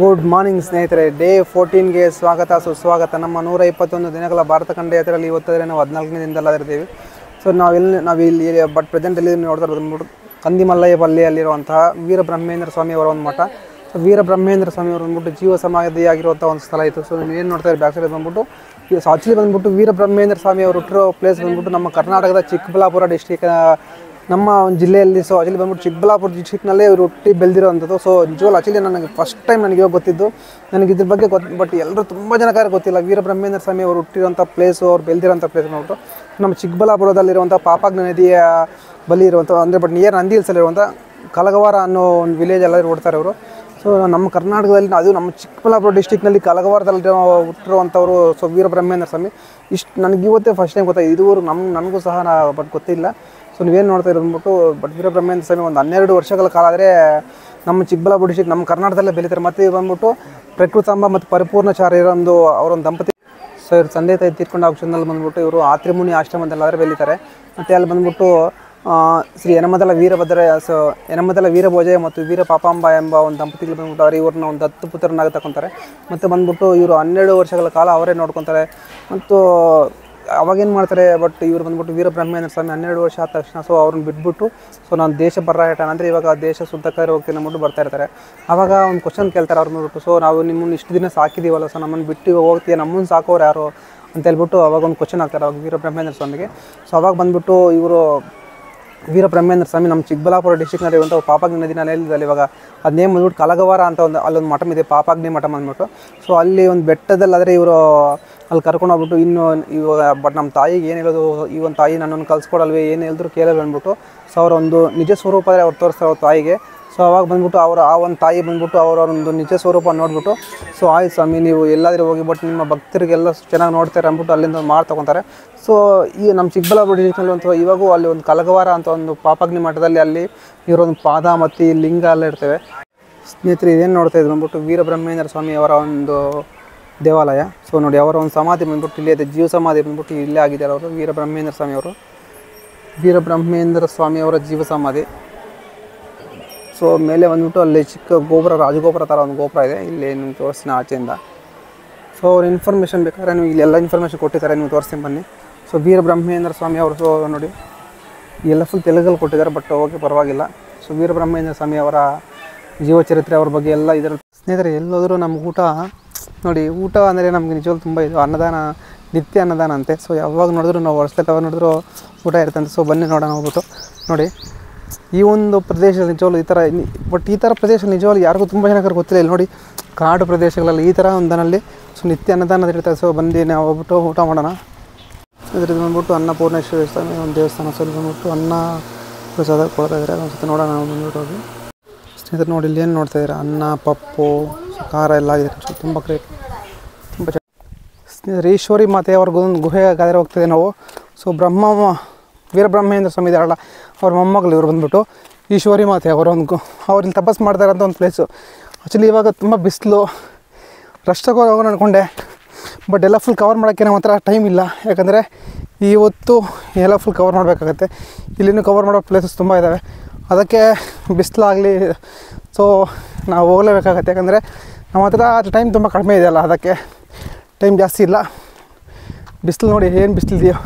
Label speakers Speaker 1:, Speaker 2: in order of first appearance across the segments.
Speaker 1: Good morning ಸ್ನೇಹಿತರೆ. Day 14ಗೆ ಸ್ವಾಗತ ಸುಸ್ವಾಗತ. ನಮ್ಮ 121 ದಿನಗಳ ಭಾರತ ಖಂಡ ಯಾತ್ರೆಯಲ್ಲಿ ಇವತ್ತಾದರೆ ನಾವು 14ನೇ ದಿನದಲ್ಲಿರ್ತೀವಿ. ಸೊ ನಾವಿಲ್ಲಿ ಬಟ್ ಪ್ರೆಸೆಂಟಲ್ಲಿ ನೋಡ್ತಾ ಇರೋದು ಕಂದಿಮಲ್ಲಯ್ಯ ಪಲ್ಲಿಯಲ್ಲಿರುವಂತಹ ವೀರಬ್ರಹ್ಮೇಂದ್ರ ಸ್ವಾಮಿ ಅವರ ಒಂದು ಮಠ. ಸೊ ವೀರಬ್ರಹ್ಮೇಂದ್ರ ಸ್ವಾಮಿ ಅವರು ಬಂದ್ಬಿಟ್ಟು ಜೀವ ಸಮಾಧಿಯಾಗಿರುವಂಥ ಒಂದು ಸ್ಥಳ ಇತ್ತು. ಸೊ ನೀವು ಏನು ನೋಡ್ತಾ ಇದ್ದೀರಿ ಬ್ಯಾಕ್ ಸೈಡ್ ಬಂದ್ಬಿಟ್ಟು ಆಕ್ಚುಲಿ ಬಂದ್ಬಿಟ್ಟು ವೀರಬ್ರಹ್ಮೇಂದ್ರ ಸ್ವಾಮಿ ಅವರು ಹುಟ್ಟಿರೋ ಪ್ಲೇಸ್ ಬಂದ್ಬಿಟ್ಟು ನಮ್ಮ ಕರ್ನಾಟಕದ ಚಿಕ್ಕಬಳ್ಳಾಪುರ ಡಿಸ್ಟಿಕ್, ನಮ್ಮ ಒಂದು ಜಿಲ್ಲೆಯಲ್ಲಿ. ಸೊ ಆಕ್ಚುಲಿ ಬಂದ್ಬಿಟ್ಟು ಚಿಕ್ಕಬಳ್ಳಾಪುರ ಡಿಸ್ಟ್ರಿಕ್ನಲ್ಲೇ ಇವರು ಹುಟ್ಟಿ ಬೆಳೆದಿರೋವಂಥದ್ದು. ಸೊ ನಿಜವಾಗ್ಲೂ ಆಕ್ಚುಲಿ ನನಗೆ ಫಸ್ಟ್ ಟೈಮ್ ನನಗೆ ಇವಾಗ ಗೊತ್ತಿದ್ದು, ನನಗೆ ಇದ್ರ ಬಗ್ಗೆ ಬಟ್ ಎಲ್ಲರೂ ತುಂಬ ಜನಕ್ಕೆ ಗೊತ್ತಿಲ್ಲ. ವೀರಬ್ರಹ್ಮೇಂದ್ರ ಸ್ವಾಮಿ ಅವರು ಹುಟ್ಟಿರೋಂಥ ಪ್ಲೇಸು, ಅವ್ರು ಬೆಳೆದಿರೋಂಥ ಪ್ಲೇಸ್ ನೋಡ್ಬಿಟ್ಟು ನಮ್ಮ ಚಿಕ್ಕಬಳ್ಳಾಪುರದಲ್ಲಿರುವಂಥ ಪಾಪಜ್ಞ ನದಿಯ ಬಳಿ ಇರುವಂಥ ಅಂದರೆ ಬಟ್ ನಿಯರ್ ನಂದಿ ಹಿಲ್ಸಲ್ಲಿರುವಂಥ ಕಲಗವಾರ ಅನ್ನೋ ಒಂದು ವಿಲೇಜ್ ಎಲ್ಲ ಓಡ್ತಾರೆ ಅವರು. ಸೊ ನಮ್ಮ ಕರ್ನಾಟಕದಲ್ಲಿ ಅದು ನಮ್ಮ ಚಿಕ್ಕಬಳ್ಳಾಪುರ ಡಿಸ್ಟಿಕ್ನಲ್ಲಿ ಕಲಗವಾರದಲ್ಲಿ ಹುಟ್ಟಿರುವಂಥವ್ರು. ಸೊ ವೀರಬ್ರಹ್ಮೇಂದ್ರ ಸ್ವಾಮಿ ಇಷ್ಟು ನನಗೆ ಇವತ್ತೇ ಫಸ್ಟ್ ಟೈಮ್ ಗೊತ್ತಾಯಿತು. ಇದುವರೆಗೂ ನನಗೂ ಸಹ ಬಟ್ ಗೊತ್ತಿಲ್ಲ. ಸೊ ನೀವೇನು ನೋಡ್ತಾ ಇರೋದು ಅಂದ್ಬಿಟ್ಟು ಬಟ್ ವೀರಬ್ರಹ್ಮೇಂದ್ರ ಸ್ವಾಮಿ ಒಂದು 12 ವರ್ಷಗಳ ಕಾಲ ಆದರೆ ನಮ್ಮ ಚಿಕ್ಕಬಳ್ಳಾಪುರ ಡಿಸ್ಟಿಕ್ ನಮ್ಮ ಕರ್ನಾಟಕದಲ್ಲೇ ಬೆಳೀತಾರೆ. ಮತ್ತು ಬಂದ್ಬಿಟ್ಟು ಪ್ರಕೃತಾಂಬ ಮತ್ತು ಪರಿಪೂರ್ಣಚಾರ್ಯರ ಅವರೊಂದು ದಂಪತಿ. ಸೊ ಇವ್ರು ತಂದೆ ತಾಯಿ ತೀರ್ಕೊಂಡು ಆಪ್ಷನಲ್ಲಿ ಬಂದ್ಬಿಟ್ಟು ಇವರು ಆತ್ರಿಮುನಿ ಆಶ್ರಮದಲ್ಲಾದರೆ ಬೆಳೀತಾರೆ. ಮತ್ತು ಅಲ್ಲಿ ಬಂದ್ಬಿಟ್ಟು ಶ್ರೀ ಯನಮದಲ ವೀರಭೋಜಯ್ಯ ಮತ್ತು ವೀರ ಪಾಪಾಂಬ ಎಂಬ ಒಂದು ದಂಪತಿಗಳು ಬಂದ್ಬಿಟ್ಟು ಅವರು ಇವ್ರನ್ನ ಒಂದು ದತ್ತು ಪುತ್ರನಾಗಿ ತಗೊತಾರೆ. ಮತ್ತು ಬಂದ್ಬಿಟ್ಟು ಇವರು 12 ವರ್ಷಗಳ ಕಾಲ ಅವರೇ ನೋಡ್ಕೊತಾರೆ. ಮತ್ತು ಅವಾಗೇನು ಮಾಡ್ತಾರೆ, ಬಟ್ ಇವರು ಬಂದ್ಬಿಟ್ಟು ವೀರಬ್ರಹ್ಮೇಂದ್ರ ಸ್ವಾಮಿ 12 ವರ್ಷ ಆದ ತಕ್ಷಣ ಸೊ ಅವ್ರನ್ನ ಬಿಟ್ಬಿಟ್ಟು ಸೊ ನಾನು ದೇಶ ಪರ್ಯಟ ಅಂದರೆ ಇವಾಗ ದೇಶ ಸುತ್ತಕ್ಕೆ ಹೋಗ್ತೀನಿ ಅಂದ್ಬಿಟ್ಟು ಬರ್ತಾ ಇರ್ತಾರೆ. ಆವಾಗ ಒಂದು ಕ್ವಶನ್ ಕೇಳ್ತಾರೆ ಅವ್ರು ನೋಡ್ಬಿಟ್ಟು, ಸೊ ನಾವು ನಿಮ್ಮನ್ನು ಇಷ್ಟು ದಿನ ಸಾಕಿದ್ದೀವಲ್ಲ, ಸೊ ನಮ್ಮನ್ನು ಬಿಟ್ಟು ಹೋಗ್ತೀಯ, ನಮ್ಮನ್ನು ಸಾಕೋರು ಯಾರು ಅಂತ ಹೇಳ್ಬಿಟ್ಟು ಅವಾಗ ಒಂದು ಕ್ವಶನ್ ಆಗ್ತಾರೆ ಅವಾಗ ವೀರಬ್ರಹ್ಮೇಂದ್ರ ಸ್ವಾಮಿಗೆ. ಸೊ ಅವಾಗ ಬಂದ್ಬಿಟ್ಟು ಇವರು ವೀರಬ್ರಹ್ಮೇಂದ್ರ ಸ್ವಾಮಿ ನಮ್ಮ ಚಿಕ್ಕಬಳ್ಳಾಪುರ ಡಿಸ್ಟಿಕ್ನಲ್ಲಿ ಇರುವಂಥ ಪಾಪಾಗ್ನಿ ನದಿ ನೆಲೆಯಲ್ಲಿ ಇವಾಗ ಅದು ನೇಮ್ ಬಂದ್ಬಿಟ್ಟು ಕಲಗವಾರ ಅಂತ ಅಲ್ಲೊಂದು ಮಠ ಇದೆ, ಪಾಪಾಗ್ನಿ ಮಠ ಬಂದ್ಬಿಟ್ಟು. ಸೊ ಅಲ್ಲಿ ಒಂದು ಬೆಟ್ಟದಲ್ಲಾದರೆ ಇವರು ಅಲ್ಲಿ ಕರ್ಕೊಂಡು ಹೋಗ್ಬಿಟ್ಟು ಇವಾಗ ಬಟ್ ನಮ್ಮ ತಾಯಿಗೆ ಏನು ಹೇಳೋದು, ಈ ಒಂದು ತಾಯಿ ನನ್ನನ್ನು ಕಲ್ಸ್ಕೊಡಲ್ವೇ, ಏನು ಹೇಳಿದ್ರು ಕೇಳಲ್ಲ ಅಂದ್ಬಿಟ್ಟು ಸೊ ಅವರ ಒಂದು ನಿಜ ಸ್ವರೂಪ ಆದರೆ ಅವ್ರು ತೋರಿಸ್ತಾರೆ ಅವ್ರ ತಾಯಿಗೆ. ಸೊ ಅವಾಗ ಬಂದ್ಬಿಟ್ಟು ಆ ಒಂದು ತಾಯಿ ಬಂದ್ಬಿಟ್ಟು ಅವರೊಂದು ನಿಜ ಸ್ವರೂಪ ನೋಡಿಬಿಟ್ಟು ಸೊ ಆಯ್ತು ಸ್ವಾಮಿ ನೀವು ಎಲ್ಲಾದರೂ ಹೋಗಿ ಬಟ್ ನಿಮ್ಮ ಭಕ್ತರಿಗೆಲ್ಲ ಚೆನ್ನಾಗಿ ನೋಡ್ತಾರೆ ಅಂದ್ಬಿಟ್ಟು ಅಲ್ಲಿಂದ ಮಾಡಿ ತೊಗೊತಾರೆ. ಸೊ ಈ ನಮ್ಮ ಚಿಕ್ಕಬಳ್ಳಾಪುರ ಡಿಸ್ಟ್ರಿಕ್ನಲ್ಲಿ ಒಂದು ಇವಾಗೂ ಅಲ್ಲಿ ಒಂದು ಕಲಗವಾರ ಅಂತ ಒಂದು ಪಾಪಾಗ್ನಿ ಮಠದಲ್ಲಿ ಅಲ್ಲಿ ಇವರೊಂದು ಪಾದ ಮತ್ತು ಲಿಂಗ ಎಲ್ಲ ಇರ್ತವೆ. ಸ್ನೇಹಿತರೆ ಇದೇನು ನೋಡ್ತಾ ಇದ್ರು ಬಂದ್ಬಿಟ್ಟು ವೀರಬ್ರಹ್ಮೇಂದ್ರ ಸ್ವಾಮಿ ಅವರ ಒಂದು ದೇವಾಲಯ. ಸೊ ನೋಡಿ ಅವರ ಒಂದು ಸಮಾಧಿ ಬಂದ್ಬಿಟ್ಟು ಇಲ್ಲೇ ಇದೆ, ಜೀವ ಸಮಾಧಿ ಬಂದ್ಬಿಟ್ಟು ಇಲ್ಲೇ ಆಗಿದ್ದಾರೆ ಅವರು ವೀರಬ್ರಹ್ಮೇಂದ್ರ ಸ್ವಾಮಿ ಅವರ ಜೀವ ಸಮಾಧಿ. ಸೊ ಮೇಲೆ ಬಂದ್ಬಿಟ್ಟು ಅಲ್ಲಿ ಚಿಕ್ಕ ಗೋಪುರ, ರಾಜಗೋಪುರ ಥರ ಒಂದು ಗೋಪುರ ಇದೆ, ಇಲ್ಲಿ ನಿಮ್ಗೆ ತೋರಿಸ್ತೀನಿ ಆಚೆಯಿಂದ. ಸೊ ಅವ್ರ ಇನ್ಫಾರ್ಮೇಷನ್ ಬೇಕಾದ್ರೆ ನೀವು ಇಲ್ಲೆಲ್ಲ ಇನ್ಫಾರ್ಮೇಷನ್ ಕೊಟ್ಟಿದ್ದಾರೆ, ನೀವು ತೋರಿಸ್ತೀನಿ ಬನ್ನಿ. ಸೊ ವೀರಬ್ರಹ್ಮೇಂದ್ರ ಸ್ವಾಮಿ ಅವರು ಸೊ ನೋಡಿ ಎಲ್ಲ ಫುಲ್ ತೆಲುಗಲ್ಲಿ ಕೊಟ್ಟಿದ್ದಾರೆ, ಬಟ್ ಓಕೆ ಪರವಾಗಿಲ್ಲ. ಸೊ ವೀರಬ್ರಹ್ಮೇಂದ್ರ ಸ್ವಾಮಿ ಅವರ ಜೀವಚರಿತ್ರೆ ಅವ್ರ ಬಗ್ಗೆ ಎಲ್ಲ ಇದರ. ಸ್ನೇಹಿತರೆ ಎಲ್ಲೋದ್ರೂ ನಮ್ಗೆ ಊಟ ನೋಡಿ, ಊಟ ಅಂದರೆ ನಮಗೆ ನಿಜವಾಗ್ಲೂ ತುಂಬ ಇದು ಅನ್ನದಾನ, ನಿತ್ಯ ಅನ್ನದಾನ ಅಂತೆ. ಸೊ ಯಾವಾಗ ನೋಡಿದ್ರು ನಾವು ವರ್ಷಕ್ಕೆ ಯಾವಾಗ ನೋಡಿದ್ರು ಊಟ ಇರ್ತಂತೆ. ಸೊ ಬನ್ನಿ ನೋಡೋಣ ಹೋಗ್ಬಿಟ್ಟು. ನೋಡಿ ಈ ಒಂದು ಪ್ರದೇಶದಲ್ಲಿ ನಿಜವಾಗ್ಲೂ ಈ ಥರ ಪ್ರದೇಶ ನಿಜವಾಗ್ಲೂ ಯಾರಿಗೂ ತುಂಬ ಜನಕ್ಕೆ ಗೊತ್ತಿಲ್ಲ. ಇಲ್ಲಿ ನೋಡಿ ಕಾಡು ಪ್ರದೇಶಗಳಲ್ಲಿ ಈ ಥರ ಒಂದನಲ್ಲಿ ಸೊ ನಿತ್ಯ ಅನ್ನದಾನ ಇರ್ತಾರೆ. ಸೊ ಬಂದು ನಾವು ಹೋಗ್ಬಿಟ್ಟು ಊಟ ಮಾಡೋಣ. ಇದ್ರದ್ದು ಬಂದ್ಬಿಟ್ಟು ಅನ್ನಪೂರ್ಣೇಶ್ವರಿ ಸ್ವಾಮಿ ಒಂದು ದೇವಸ್ಥಾನ. ಸೊ ಇಲ್ಲಿ ಬಂದ್ಬಿಟ್ಟು ಅನ್ನ ಪ್ರಸಾದ ಕೊಡ್ತಾ ಇದ್ದಾರೆ. ಒಂದು ಸತಿ ನೋಡೋಣ ನಾವು ಬಂದ್ಬಿಟ್ಟು ಹೋಗಿ. ಸ್ನೇಹಿತರೆ ನೋಡಿ ಇಲ್ಲಿ ಏನು ನೋಡ್ತಾ ಇದ್ದಾರೆ, ಅನ್ನ ಪಪ್ಪು ಖಾರ ಎಲ್ಲ ಆಗಿದೆ. ತುಂಬ ಗ್ರೇಟ್, ತುಂಬ ಸ್ನೇಹಿತರೆ ಈಶ್ವರಿ ಮಾತೆ ಅವ್ರಿಗೊಂದು ಗುಹೆ ಗಾದ್ರೆ ಹೋಗ್ತಿದೆ ನಾವು. ಸೊ ವೀರಬ್ರಹ್ಮೇಂದ್ರ ಸ್ವಾಮಿ ಇದ್ದಾರಲ್ಲ ಅವ್ರ ಮೊಮ್ಮಗಳು ಇವರು ಬಂದ್ಬಿಟ್ಟು ಈಶ್ವರಿ ಮಾತೆ ಅವ್ರು ಇಲ್ಲಿ ತಪಸ್ ಮಾಡ್ತಾರೆ ಅಂತ ಒಂದು ಪ್ಲೇಸು. ಆ್ಯಕ್ಚುಲಿ ಇವಾಗ ತುಂಬ ಬಿಸಿಲು, ರಶ್ಟಾಗಿ ಹೋಗೋಣ ಅಂದ್ಕೊಂಡೆ, ಬಟ್ ಎಲ್ಲ ಫುಲ್ ಕವರ್ ಮಾಡೋಕ್ಕೆ ನಮ್ಮ ಹತ್ರ ಟೈಮ್ ಇಲ್ಲ. ಯಾಕಂದರೆ ಇವತ್ತು ಎಲ್ಲ ಫುಲ್ ಕವರ್ ಮಾಡಬೇಕಾಗತ್ತೆ. ಇಲ್ಲಿನೂ ಕವರ್ ಮಾಡೋ ಪ್ಲೇಸಸ್ ತುಂಬ ಇದ್ದಾವೆ, ಅದಕ್ಕೆ ಬಿಸಿಲಾಗಲಿ ಸೊ ನಾವು ಹೋಗಲೇಬೇಕಾಗತ್ತೆ. ಯಾಕಂದರೆ ನಮ್ಮ ಹತ್ರ ಟೈಮ್ ತುಂಬ ಕಡಿಮೆ ಇದೆಯಲ್ಲ, ಅದಕ್ಕೆ ಟೈಮ್ ಜಾಸ್ತಿ ಇಲ್ಲ. ಬಿಸಿಲು ನೋಡಿ ಏನು ಬಿಸಿಲಿದೆಯೋ,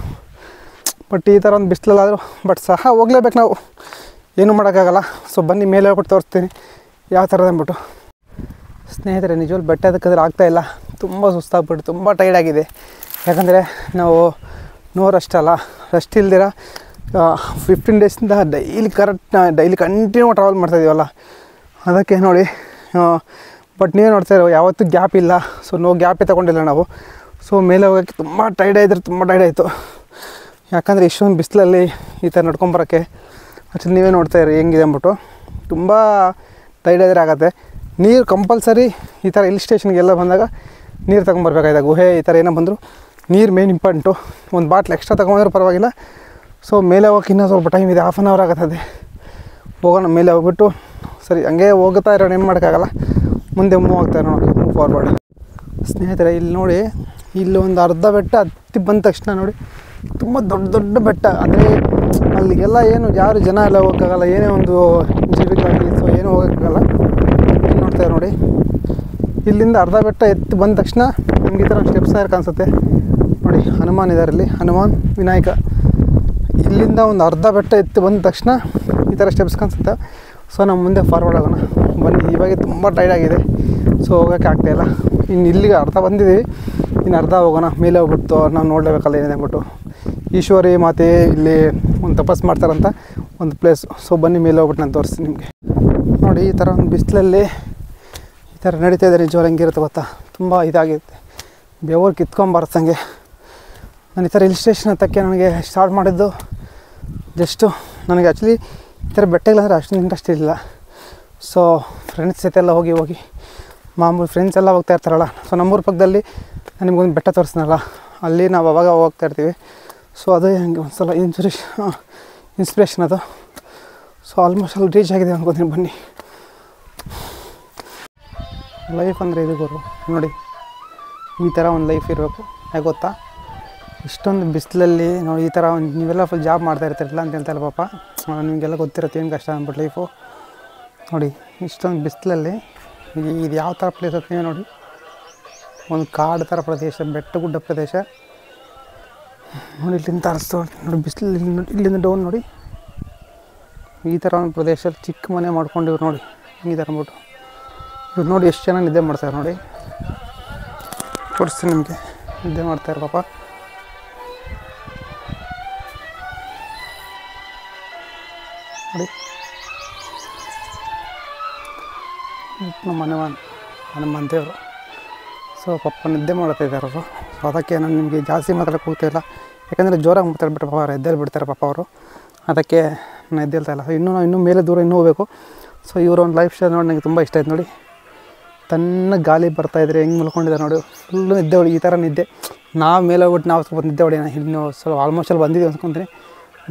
Speaker 1: ಬಟ್ ಈ ಥರ ಒಂದು ಬಿಸಿಲಲ್ಲಾದರೂ ಬಟ್ ಸಹ ಹೋಗ್ಲೇಬೇಕು ನಾವು, ಏನೂ ಮಾಡೋಕ್ಕಾಗಲ್ಲ. ಸೊ ಬನ್ನಿ ಮೇಲೆ ಹೋಗ್ಬಿಟ್ಟು ತೋರಿಸ್ತೀನಿ ಯಾವ ಥರದ ಅಂದ್ಬಿಟ್ಟು. ಸ್ನೇಹಿತರೆ ನಿಜವಾಗ್ಲೂ ಬೆಟ್ಟ ಹತ್ತಕ್ಕಾದ್ರೆ ಆಗ್ತಾಯಿಲ್ಲ, ತುಂಬ ಸುಸ್ತಾಗ್ಬಿಟ್ಟು ತುಂಬ ಟೈರ್ಡಾಗಿದೆ. ಯಾಕಂದರೆ ನಾವು ರೆಸ್ಟ್ ಇಲ್ದಿರ 15 ಡೇಸಿಂದ ಡೈಲಿ ಕಂಟಿನ್ಯೂ ಟ್ರಾವೆಲ್ ಮಾಡ್ತಾಯಿದ್ದೀವಲ್ಲ, ಅದಕ್ಕೆ ನೋಡಿ. ಬಟ್ ನೀವೇ ನೋಡ್ತಾ ಇರೋ ಯಾವತ್ತೂ ಗ್ಯಾಪ್ ಇಲ್ಲ. ಸೊ ಗ್ಯಾಪೇ ತೊಗೊಂಡಿಲ್ಲ ನಾವು. ಸೊ ಮೇಲೆ ಹೋಗೋಕ್ಕೆ ತುಂಬ ಟೈರ್ಡ್ ಆಯಿತು. ಯಾಕಂದರೆ ಇಷ್ಟೊಂದು ಬಿಸಿಲಲ್ಲಿ ಈ ಥರ ನಡ್ಕೊಂಬರೋಕ್ಕೆ ಆ್ಯಕ್ಚುಲಿ ನೀವೇ ನೋಡ್ತಾ ಇರಿ ಹೆಂಗಿದೆ ಅಂದ್ಬಿಟ್ಟು. ತುಂಬ ಟೈರ್ಡ್ ಆದರೆ ಆಗುತ್ತೆ. ನೀರು ಕಂಪಲ್ಸರಿ ಈ ಥರ ಹಿಲ್ ಸ್ಟೇಷನ್ಗೆಲ್ಲ ಬಂದಾಗ ನೀರು ತೊಗೊಂಬರ್ಬೇಕಾಯ್ತು. ಗುಹೆ ಈ ಥರ ಏನೋ ಬಂದರೂ ನೀರು ಮೇನ್ ಇಂಪಾರ್ಟೆಂಟು. ಒಂದು ಬಾಟ್ಲ್ ಎಕ್ಸ್ಟ್ರಾ ತೊಗೊಂಡ್ರೂ ಪರವಾಗಿಲ್ಲ. ಸೊ ಮೇಲೆ ಹೋಗೋಕೆ ಇನ್ನೂ ಸ್ವಲ್ಪ ಟೈಮ್ ಇದೆ, 1/2 hour ಆಗುತ್ತದೆ. ಹೋಗೋಣ ಮೇಲೆ ಹೋಗ್ಬಿಟ್ಟು. ಸರಿ ಹಂಗೆ ಹೋಗ್ತಾ ಇರೋಣ, ಏನು ಮಾಡೋಕ್ಕಾಗಲ್ಲ, ಮುಂದೆ ಮೂವ್ ಆಗ್ತಾ ಇರೋಣ, ಮೂವ್ ಫಾರ್ವರ್ಡ್. ಸ್ನೇಹಿತರೆ ಇಲ್ಲಿ ನೋಡಿ, ಇಲ್ಲಿ ಒಂದು ಅರ್ಧ ಬೆಟ್ಟ ಹತ್ತಿ ಬಂದ ತಕ್ಷಣ ನೋಡಿ ತುಂಬ ದೊಡ್ಡ ಬೆಟ್ಟ. ಅಂದರೆ ಅಲ್ಲಿಗೆಲ್ಲ ಏನು ಯಾರು ಜನ ಎಲ್ಲ ಹೋಗೋಕ್ಕಾಗಲ್ಲ, ಏನೇ ಒಂದು ಜೀವಿಕಾಗಲಿ ಸೊ ಏನೂ ಹೋಗೋಕ್ಕಾಗಲ್ಲ. ಏನು ನೋಡ್ತಾರೆ ನೋಡಿ ಇಲ್ಲಿಂದ ಅರ್ಧ ಬೆಟ್ಟ ಎತ್ತಿ ಬಂದ ತಕ್ಷಣ ನಿಮ್ಗೆ ಈ ಥರ ಒಂದು ಸ್ಟೆಪ್ಸ್ ಆಗಿ ಕಾಣಿಸುತ್ತೆ ನೋಡಿ. ಹನುಮಾನ್ ಇದ್ದಾರೆ ಇಲ್ಲಿ, ಹನುಮಾನ್ ವಿನಾಯಕ. ಇಲ್ಲಿಂದ ಒಂದು ಅರ್ಧ ಬೆಟ್ಟ ಎತ್ತಿ ಬಂದ ತಕ್ಷಣ ಈ ಥರ ಸ್ಟೆಪ್ಸ್ ಕಾಣಿಸುತ್ತೆ. ಸೊ ನಾವು ಮುಂದೆ ಫಾರ್ವರ್ಡ್ ಆಗೋಣ ಬನ್ನಿ. ಇವಾಗ ತುಂಬ ಟೈರ್ಡ್ ಆಗಿದೆ, ಸೊ ಹೋಗೋಕ್ಕೆ ಆಗ್ತಾಯಿಲ್ಲ. ಇನ್ನು ಇಲ್ಲಿಗೆ ಅರ್ಧ ಬಂದಿದ್ದೀವಿ, ಇನ್ನು ಅರ್ಧ ಹೋಗೋಣ. ಮೇಲೆ ಹೋಗ್ಬಿಟ್ಟು ನಾವು ನೋಡಲೇಬೇಕಲ್ಲ ಏನಿದೆ ಅಂದ್ಬಿಟ್ಟು. ಈಶ್ವರಿ ಮಾತೆ ಇಲ್ಲಿ ಒಂದು ತಪಸ್ ಮಾಡ್ತಾರಂತ ಒಂದು ಪ್ಲೇಸ್. ಸೊ ಬನ್ನಿ ಮೇಲೆ ಹೋಗ್ಬಿಟ್ಟು ನಾನು ತೋರಿಸ್ತೀನಿ ನಿಮಗೆ. ನೋಡಿ ಈ ಥರ ಒಂದು ಬಿಸಿಲಲ್ಲಿ ಈ ಥರ ನಡೀತಾ ಇದ್ದಾರೆ. ನಿಜವಾಗ್ಲೂ ಹೆಂಗಿರುತ್ತೆ ಗೊತ್ತಾ, ತುಂಬ ಇದಾಗಿರುತ್ತೆ, ಬೆವರು ಕಿತ್ಕೊಂಬರ್ತಂಗೆ. ನಾನು ಈ ಥರ ಹಿಲ್ ಸ್ಟೇಷನ್ ಹತ್ತಕ್ಕೆ ನನಗೆ ಸ್ಟಾರ್ಟ್ ಮಾಡಿದ್ದು ಜಸ್ಟು ನನಗೆ ಆ್ಯಕ್ಚುಲಿ ಈ ಥರ ಬೆಟ್ಟಗಳಂದರೆ ಅಷ್ಟೊಂದು ಇಂಟ್ರೆಸ್ಟ್ ಇಲ್ಲ. ಸೊ ಫ್ರೆಂಡ್ಸ್ ಜೊತೆ ಎಲ್ಲ ಹೋಗಿ ಮಾಮೂಲಿ ಫ್ರೆಂಡ್ಸ್ ಎಲ್ಲ ಹೋಗ್ತಾ ಇರ್ತಾರಲ್ಲ. ಸೊ ನಮ್ಮೂರ ಪಕ್ಕದಲ್ಲಿ ನಾನು ನಿಮ್ಗೊಂದು ಬೆಟ್ಟ ತೋರಿಸ್ನಲ್ಲ, ಅಲ್ಲಿ ನಾವು ಅವಾಗ ಹೋಗ್ತಾ ಇರ್ತೀವಿ. ಸೊ ಅದು ಹಂಗೆ ಒಂದು ಸಲ ಇನ್ಸ್ಪಿರೇಷನ್ ಅದು. ಸೊ ಆಲ್ಮೋಸ್ಟ್ ಅಲ್ಲಿ ರೀಚ್ ಆಗಿದೆ ಅನ್ಕೋತೀನಿ. ಬನ್ನಿ. ಲೈಫ್ ಅಂದರೆ ಇದು ಗುರು ನೋಡಿ, ಈ ಥರ ಒಂದು ಲೈಫ್ ಇರಬೇಕು. ಯಾಕೆ ಗೊತ್ತಾ, ಇಷ್ಟೊಂದು ಬಿಸಿಲಲ್ಲಿ ನೋಡಿ ಈ ಥರ ಒಂದು ನೀವೆಲ್ಲ ಫುಲ್ ಜಾಬ್ ಮಾಡ್ತಾ ಇರ್ತಿರಲ್ಲ ಅಂತ ಹೇಳ್ತಾಯಿಲ್ಲ ಪಾಪ, ನಿಮಗೆಲ್ಲ ಗೊತ್ತಿರುತ್ತೆ ಏನು ಕಷ್ಟ ಅಂದ್ಬಿಟ್ಟು ಲೈಫು. ನೋಡಿ ಇಷ್ಟೊಂದು ಬಿಸಿಲಲ್ಲಿ ಇದು ಯಾವ ಥರ ಪ್ಲೇಸ್ ಅಂತ ನೀವು ನೋಡಿ, ಒಂದು ಕಾಡು ಥರ ಪ್ರದೇಶ, ಬೆಟ್ಟ ಗುಡ್ಡ ಪ್ರದೇಶ ನೋಡಿ. ಇಲ್ಲಿಂದ ತರಿಸ್ತು ನೋಡಿ ಬಿಸಿಲು, ಇಲ್ಲಿಂದ ಡೌನ್ ನೋಡಿ. ಈ ಥರ ಒಂದು ಪ್ರದೇಶದಲ್ಲಿ ಚಿಕ್ಕ ಮನೆ ಮಾಡ್ಕೊಂಡಿವ್ರು ನೋಡಿ, ಈ ಥರ ಅಂದ್ಬಿಟ್ಟು. ಇವ್ರು ನೋಡಿ ಎಷ್ಟು ಚೆನ್ನಾಗಿ ನಿದ್ದೆ ಮಾಡ್ತಾರೆ ನೋಡಿ. ತೋರಿಸ್ತೀನಿ ನಿಮಗೆ, ನಿದ್ದೆ ಮಾಡ್ತಾರೆ ಪಾಪ. ನೋಡಿ ನಮ್ಮ ಹನುಮಾನ್ ದೇವರು. ಸೊ ಪಾಪ ನಿದ್ದೆ ಮಾಡ್ತಾ ಇದ್ದಾರೆ ಅವರು. ಸೊ ಅದಕ್ಕೆ ನಾನು ನಿಮಗೆ ಜಾಸ್ತಿ ಮಾತಾಡೋಕ್ಕೆ ಹೋಗ್ತಾಯಿಲ್ಲ, ಯಾಕಂದರೆ ಜೋರಾಗಿ ಮಾತಾಡ್ಬಿಟ್ಟು ಪಾಪ ಅವ್ರು ಎದ್ದೇಳಿ ಬಿಡ್ತಾರೆ ಪಾಪ ಅವರು. ಅದಕ್ಕೆ ನಾನು ಎದ್ದೇಳ್ತಾ ಇಲ್ಲ. ಇನ್ನೂ ಮೇಲೆ ದೂರ ಇನ್ನೂ ಹೋಗಬೇಕು. ಸೊ ಇವರ ಒಂದು ಲೈಫ್ ಸ್ಟೈಲ್ ನೋಡಿ ನನಗೆ ತುಂಬ ಇಷ್ಟ ಆಯ್ತು ನೋಡಿ. ತನ್ನ ಗಾಳಿ ಬರ್ತಾಯಿದ್ರೆ ಹೆಂಗೆ ಮಲ್ಕೊಂಡಿದ್ದಾರೆ ನೋಡಿ, ಫುಲ್ಲು ನಿದ್ದೆ ಹೊಡಿ. ಈ ಥರ ನಿದ್ದೆ ನಾವು ಮೇಲೆ ಹೋಗ್ಬಿಟ್ಟು ನಾವು ಸ್ವಲ್ಪ ನಿದ್ದೆ ಹೊಡಿಯೋಣ. ಇನ್ನೂ ಸ್ವಲ್ಪ ಆಲ್ಮೋಸ್ಟ್ ಅಲ್ಲಿ ಬಂದಿದ್ದೀವಿ ಅನ್ಕೊತೀನಿ.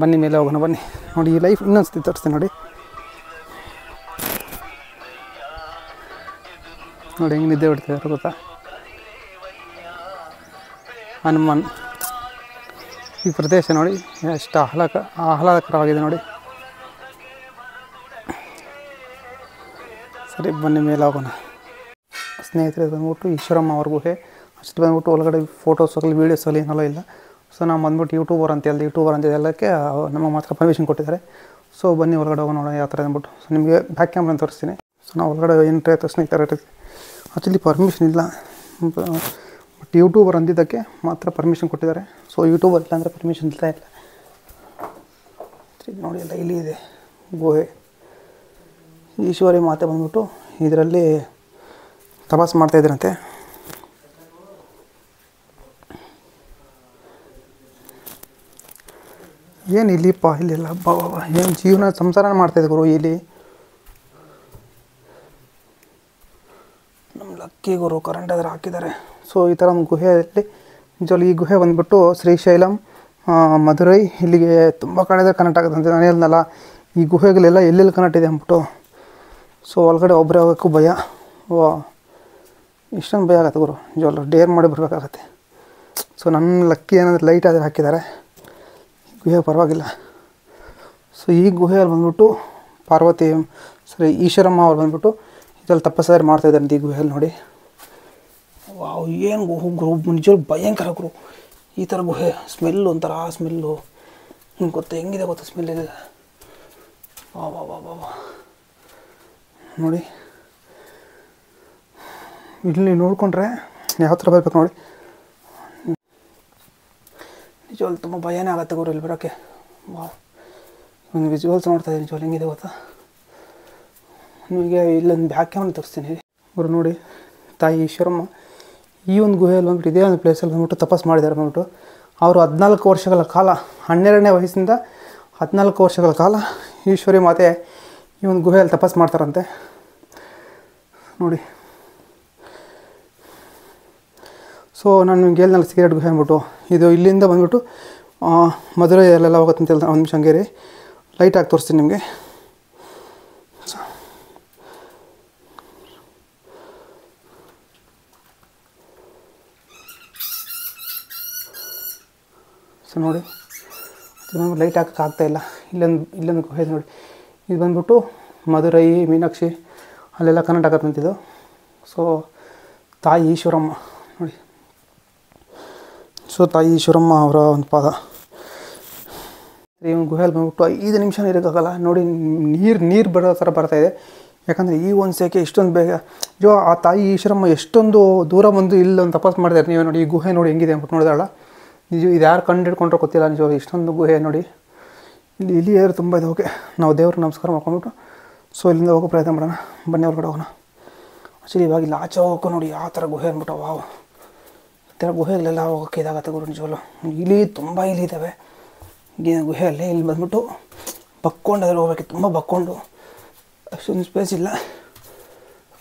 Speaker 1: ಬನ್ನಿ ಮೇಲೆ ಹೋಗೋಣ ಬನ್ನಿ. ನೋಡಿ ಈ ಲೈಫ್ ಇನ್ನೊಂದು ಸತಿ ತೋರಿಸ್ತೀನಿ ನೋಡಿ. ನೋಡಿ ಹೆಂಗೆ ನಿದ್ದೆ ಹೊಡಿತಿದ್ದಾರೆ ಗೊತ್ತಾ. ಹನುಮಾನ್ ಈ ಪ್ರದೇಶ ನೋಡಿ ಎಷ್ಟು ಆಹ್ಲಾದಕರವಾಗಿದೆ ನೋಡಿ. ಸರಿ ಬನ್ನಿ ಮೇಲೆ ಹೋಗೋಣ. ಸ್ನೇಹಿತರೆ ಬಂದ್ಬಿಟ್ಟು ಈಶ್ವರಮ್ಮ ಅವ್ರ ಗುಹೆ. ಅಷ್ಟು ಬಂದ್ಬಿಟ್ಟು ಒಳಗಡೆ ಫೋಟೋಸ್ ಆಗಲಿ ವೀಡಿಯೋಸ್ ಆಗಲಿ ಏನಲ್ಲ ಇಲ್ಲ. ಸೊ ನಾವು ಬಂದ್ಬಿಟ್ಟು ಯೂಟ್ಯೂಬರ್ ಅಂತ ಎಲ್ಲಕ್ಕೆ ನಮಗೆ ಮಾತ್ರ ಪರ್ಮಿಷನ್ ಕೊಟ್ಟಿದ್ದಾರೆ. ಸೊ ಬನ್ನಿ ಒಳಗಡೆ ಹೋಗೋಣ ನೋಡೋಣ ಯಾವ ಥರ ಅಂದ್ಬಿಟ್ಟು. ಸೊ ನಿಮಗೆ ಬ್ಯಾಕ್ ಕ್ಯಾಮ್ರಾನ ತೋರಿಸ್ತೀನಿ. ಸೊ ನಾವು ಒಳಗಡೆ ಎಂಟ್ರಿ ಆಯ್ತು ತಕ್ಷಣ ಈ ಥರ ಇರುತ್ತೆ. ಆ್ಯಕ್ಚುಲಿ ಪರ್ಮಿಷನ್ ಇಲ್ಲ, ಬಟ್ ಯೂಟ್ಯೂಬರ್ ಅಂದಿದ್ದಕ್ಕೆ ಮಾತ್ರ ಪರ್ಮಿಷನ್ ಕೊಟ್ಟಿದ್ದಾರೆ. ಸೊ ಯೂಟ್ಯೂಬರ್ ಇಲ್ಲ ಅಂದರೆ ಪರ್ಮಿಷನ್ ಇಲ್ಲ. ನೋಡಿ ಎಲ್ಲ ಇಲ್ಲಿ ಇದೆ ಗುಹೆ. ಈಶ್ವರಿ ಮಾತೆ ಬಂದ್ಬಿಟ್ಟು ಇದರಲ್ಲಿ ತಪಾಸ್ ಮಾಡ್ತಾಯಿದ್ರಂತೆ. ಏನು ಇಲ್ಲಿಪ್ಪ, ಇಲ್ಲೆಲ್ಲ ಏನು ಜೀವನ ಸಂಸಾರ ಮಾಡ್ತಾಯಿದ್ರು ಗುರು ಇಲ್ಲಿ. ನಮ್ಮ ಲಕ್ಕಿ ಗುರು ಕರೆಂಟ್ ಆದ್ರೆ ಹಾಕಿದ್ದಾರೆ. ಸೊ ಈ ಥರ ಒಂದು ಗುಹೆಯಲ್ಲಿ ನಿಜವಾಗ್ಲೂ ಈ ಗುಹೆ ಬಂದುಬಿಟ್ಟು ಶ್ರೀಶೈಲಂ, ಮಧುರೈ ಇಲ್ಲಿಗೆ ತುಂಬ ಕಡೆ ಕನೆಕ್ಟ್ ಆಗುತ್ತೆ ಅಂತ ನಾನು ಹೇಳ್ದಲ್ಲ. ಈ ಗುಹೆಗಳೆಲ್ಲ ಎಲ್ಲೆಲ್ಲಿ ಕನೆಕ್ಟ್ ಇದೆ ಅಂದ್ಬಿಟ್ಟು. ಸೊ ಒಳಗಡೆ ಒಬ್ಬರೇ ಹೋಗೋಕ್ಕೂ ಭಯ. ಇಷ್ಟೊಂದು ಭಯ ಆಗುತ್ತೆ ಗುರು ನಿಜವಾಗ್ಲೂ, ಡೇರ್ ಮಾಡಿ ಬರಬೇಕಾಗತ್ತೆ. ಸೊ ನನ್ನ ಲಕ್ಕಿ ಏನಾದರೂ ಲೈಟ್ ಆದರೆ ಹಾಕಿದ್ದಾರೆ, ಗುಹೆ ಪರವಾಗಿಲ್ಲ. ಸೊ ಈ ಗುಹೆಯಲ್ಲಿ ಬಂದ್ಬಿಟ್ಟು ಪಾರ್ವತಿ ಈಶ್ವರಮ್ಮ ಅವ್ರು ಬಂದ್ಬಿಟ್ಟು ಇದರಲ್ಲಿ ತಪಸ್ಸಾರಿ ಮಾಡ್ತಾಯಿದ್ದಾರೆ ಅಂತ ಈ ಗುಹೆಯಲ್ಲಿ ನೋಡಿ. ವಾವ್ ಏನು ಗುಹೆ ನಿಜವಾಗ್ಲೂ ಭಯಂಕರ ಗುರು. ಈ ಥರ ಗುಹೆ ಸ್ಮೆಲ್ಲು ಒಂಥರ ಸ್ಮೆಲ್ಲು ಗೊತ್ತಾ, ಹೆಂಗಿದೆ ಗೊತ್ತಾ ಸ್ಮೆಲ್ ಇದೆ. ವಾ ವಾ ವಾ ವಾ ನೋಡಿ, ಇಲ್ಲಿ ನೋಡಿಕೊಂಡ್ರೆ ಯಾವ ಥರ ಬರಬೇಕು ನೋಡಿ. ನಿಜವಾಗ್ಲೂ ತುಂಬ ಭಯನೇ ಆಗುತ್ತೆ ಗುರು ಇಲ್ಲಿ ಬರೋಕ್ಕೆ. ವಾವ್ ಒಂದು ವಿಜುವಲ್ಸ್ ನೋಡ್ತಾ ಇದ್ದೀನಿ ನಿಜವಾಗ್ಲೂ ಹೆಂಗಿದೆ ಗೊತ್ತಾ. ನಿಮಗೆ ಇಲ್ಲೊಂದು ಬ್ಯಾಕ್ ಕ್ಯಾಮ್ರಾ ತೋರಿಸ್ತೀನಿ ಗುರು. ನೋಡಿ ತಾಯಿ ಈಶ್ವರಮ್ಮ ಈ ಒಂದು ಗುಹೆಯಲ್ಲಿ ಬಂದ್ಬಿಟ್ಟು ಇದೇ ಒಂದು ಪ್ಲೇಸಲ್ಲಿ ಬಂದ್ಬಿಟ್ಟು ತಪಸ್ ಮಾಡಿದ್ದಾರೆ. ಬಂದ್ಬಿಟ್ಟು ಅವರು 14 ವರ್ಷಗಳ ಕಾಲ, 12ನೇ ವಯಸ್ಸಿಂದ 14 ವರ್ಷಗಳ ಕಾಲ ಈಶ್ವರಿ ಮಾತೆ ಈ ಒಂದು ಗುಹೆಯಲ್ಲಿ ತಪಸ್ ಮಾಡ್ತಾರಂತೆ ನೋಡಿ. ಸೊ ನಾನು ನಿಮ್ಗೆ ಹೇಳ್ದಲ್ಲ ಸಿಗರೇಟ್ ಗುಹೆ ಅಂದ್ಬಿಟ್ಟು, ಇದು ಇಲ್ಲಿಂದ ಬಂದ್ಬಿಟ್ಟು ಮಧುರೈಯಲ್ಲೆಲ್ಲ ಹೋಗುತ್ತೆ ಅಂತ ಹೇಳ್ತಾರೆ. ಒಂದು ನಿಮಿಷ ಹಂಗೆ ಲೈಟ್ ಆಗಿ ತೋರಿಸ್ತೀನಿ ನಿಮಗೆ. ಸೊ ನೋಡಿ ಲೈಟ್ ಹಾಕೋಕ್ಕೆ ಆಗ್ತಾಯಿಲ್ಲ. ಇಲ್ಲೊಂದು ಗುಹೆ ನೋಡಿ, ಇದು ಬಂದ್ಬಿಟ್ಟು ಮಧುರೈ, ಮೀನಾಕ್ಷಿ ಅಲ್ಲೆಲ್ಲ ಕನೆಕ್ಟ್ ಆಗತ್ತಂತಿದ್ದು. ಸೊ ತಾಯಿ ಈಶ್ವರಮ್ಮ ನೋಡಿ. ಸೊ ತಾಯಿ ಈಶ್ವರಮ್ಮ ಅವರ ಒಂದು ಪಾದ. ಈ ಒಂದು ಗುಹೆಯಲ್ಲಿ ಬಂದ್ಬಿಟ್ಟು 5 ನಿಮಿಷ ಇರೋಕ್ಕಾಗಲ್ಲ ನೋಡಿ. ನೀರು ಬರೋ ಥರ ಬರ್ತಾಯಿದೆ. ಯಾಕಂದರೆ ಈ ಒಂದು ಸೆಕೆ ಇಷ್ಟೊಂದು ಬೇಗ ಆ ತಾಯಿ ಈಶ್ವರಮ್ಮ ಎಷ್ಟೊಂದು ದೂರ ಬಂದು ಇಲ್ಲೊಂದು ತಪಸ್ಸು ಮಾಡಿದ್ದಾರೆ. ನೀವೇ ನೋಡಿ ಈ ಗುಹೆ ನೋಡಿ ಹೆಂಗಿದೆ ಅಂದ್ಬಿಟ್ಟು ನೋಡಿದಾಳ. ಇದು ಯಾರು ಕಂಡು ಗೊತ್ತಿಲ್ಲ ನಿಜವಾಗ. ಇಷ್ಟೊಂದು ಗುಹೆ ನೋಡಿ. ಇಲ್ಲಿ ಏರು ತುಂಬ ಇದೆ. ಓಕೆ, ನಾವು ದೇವ್ರಿಗೆ ನಮಸ್ಕಾರ ಮಾಡ್ಕೊಂಡ್ಬಿಟ್ಟು ಸೊ ಇಲ್ಲಿಂದ ಹೋಗೋ ಪ್ರಯತ್ನ ಮಾಡೋಣ. ಬನ್ನಿ ಹೊರಗಡೆ ಹೋಗೋಣ. ಆ್ಯಕ್ಚುಲಿ ಇವಾಗ ಇಲ್ಲಿ ಆಚೆ ಹೋಗೋಕ್ಕೂ ನೋಡಿ ಯಾವ ಥರ ಗುಹೆ ಅಂದ್ಬಿಟ್ಟು ವಾವ್. ಈ ಥರ ಗುಹೆಗಳೆಲ್ಲ ಹೋಗೋಕ್ಕೆ ಇದಾಗತ್ತೆ ಗುರು ನಿಜವಲ್ಲೂ. ಇಲ್ಲಿ ತುಂಬ ಇದ್ದಾವೆ ಗುಹೆಯಲ್ಲಿ. ಇಲ್ಲಿ ಬಂದ್ಬಿಟ್ಟು ಬಕ್ಕೊಂಡು ಅದ್ರಲ್ಲಿ ಹೋಗ್ಬೇಕು. ತುಂಬ ಬಕ್ಕೊಂಡು ಅಷ್ಟೊಂದು ಸ್ಪೇಸ್ ಇಲ್ಲ.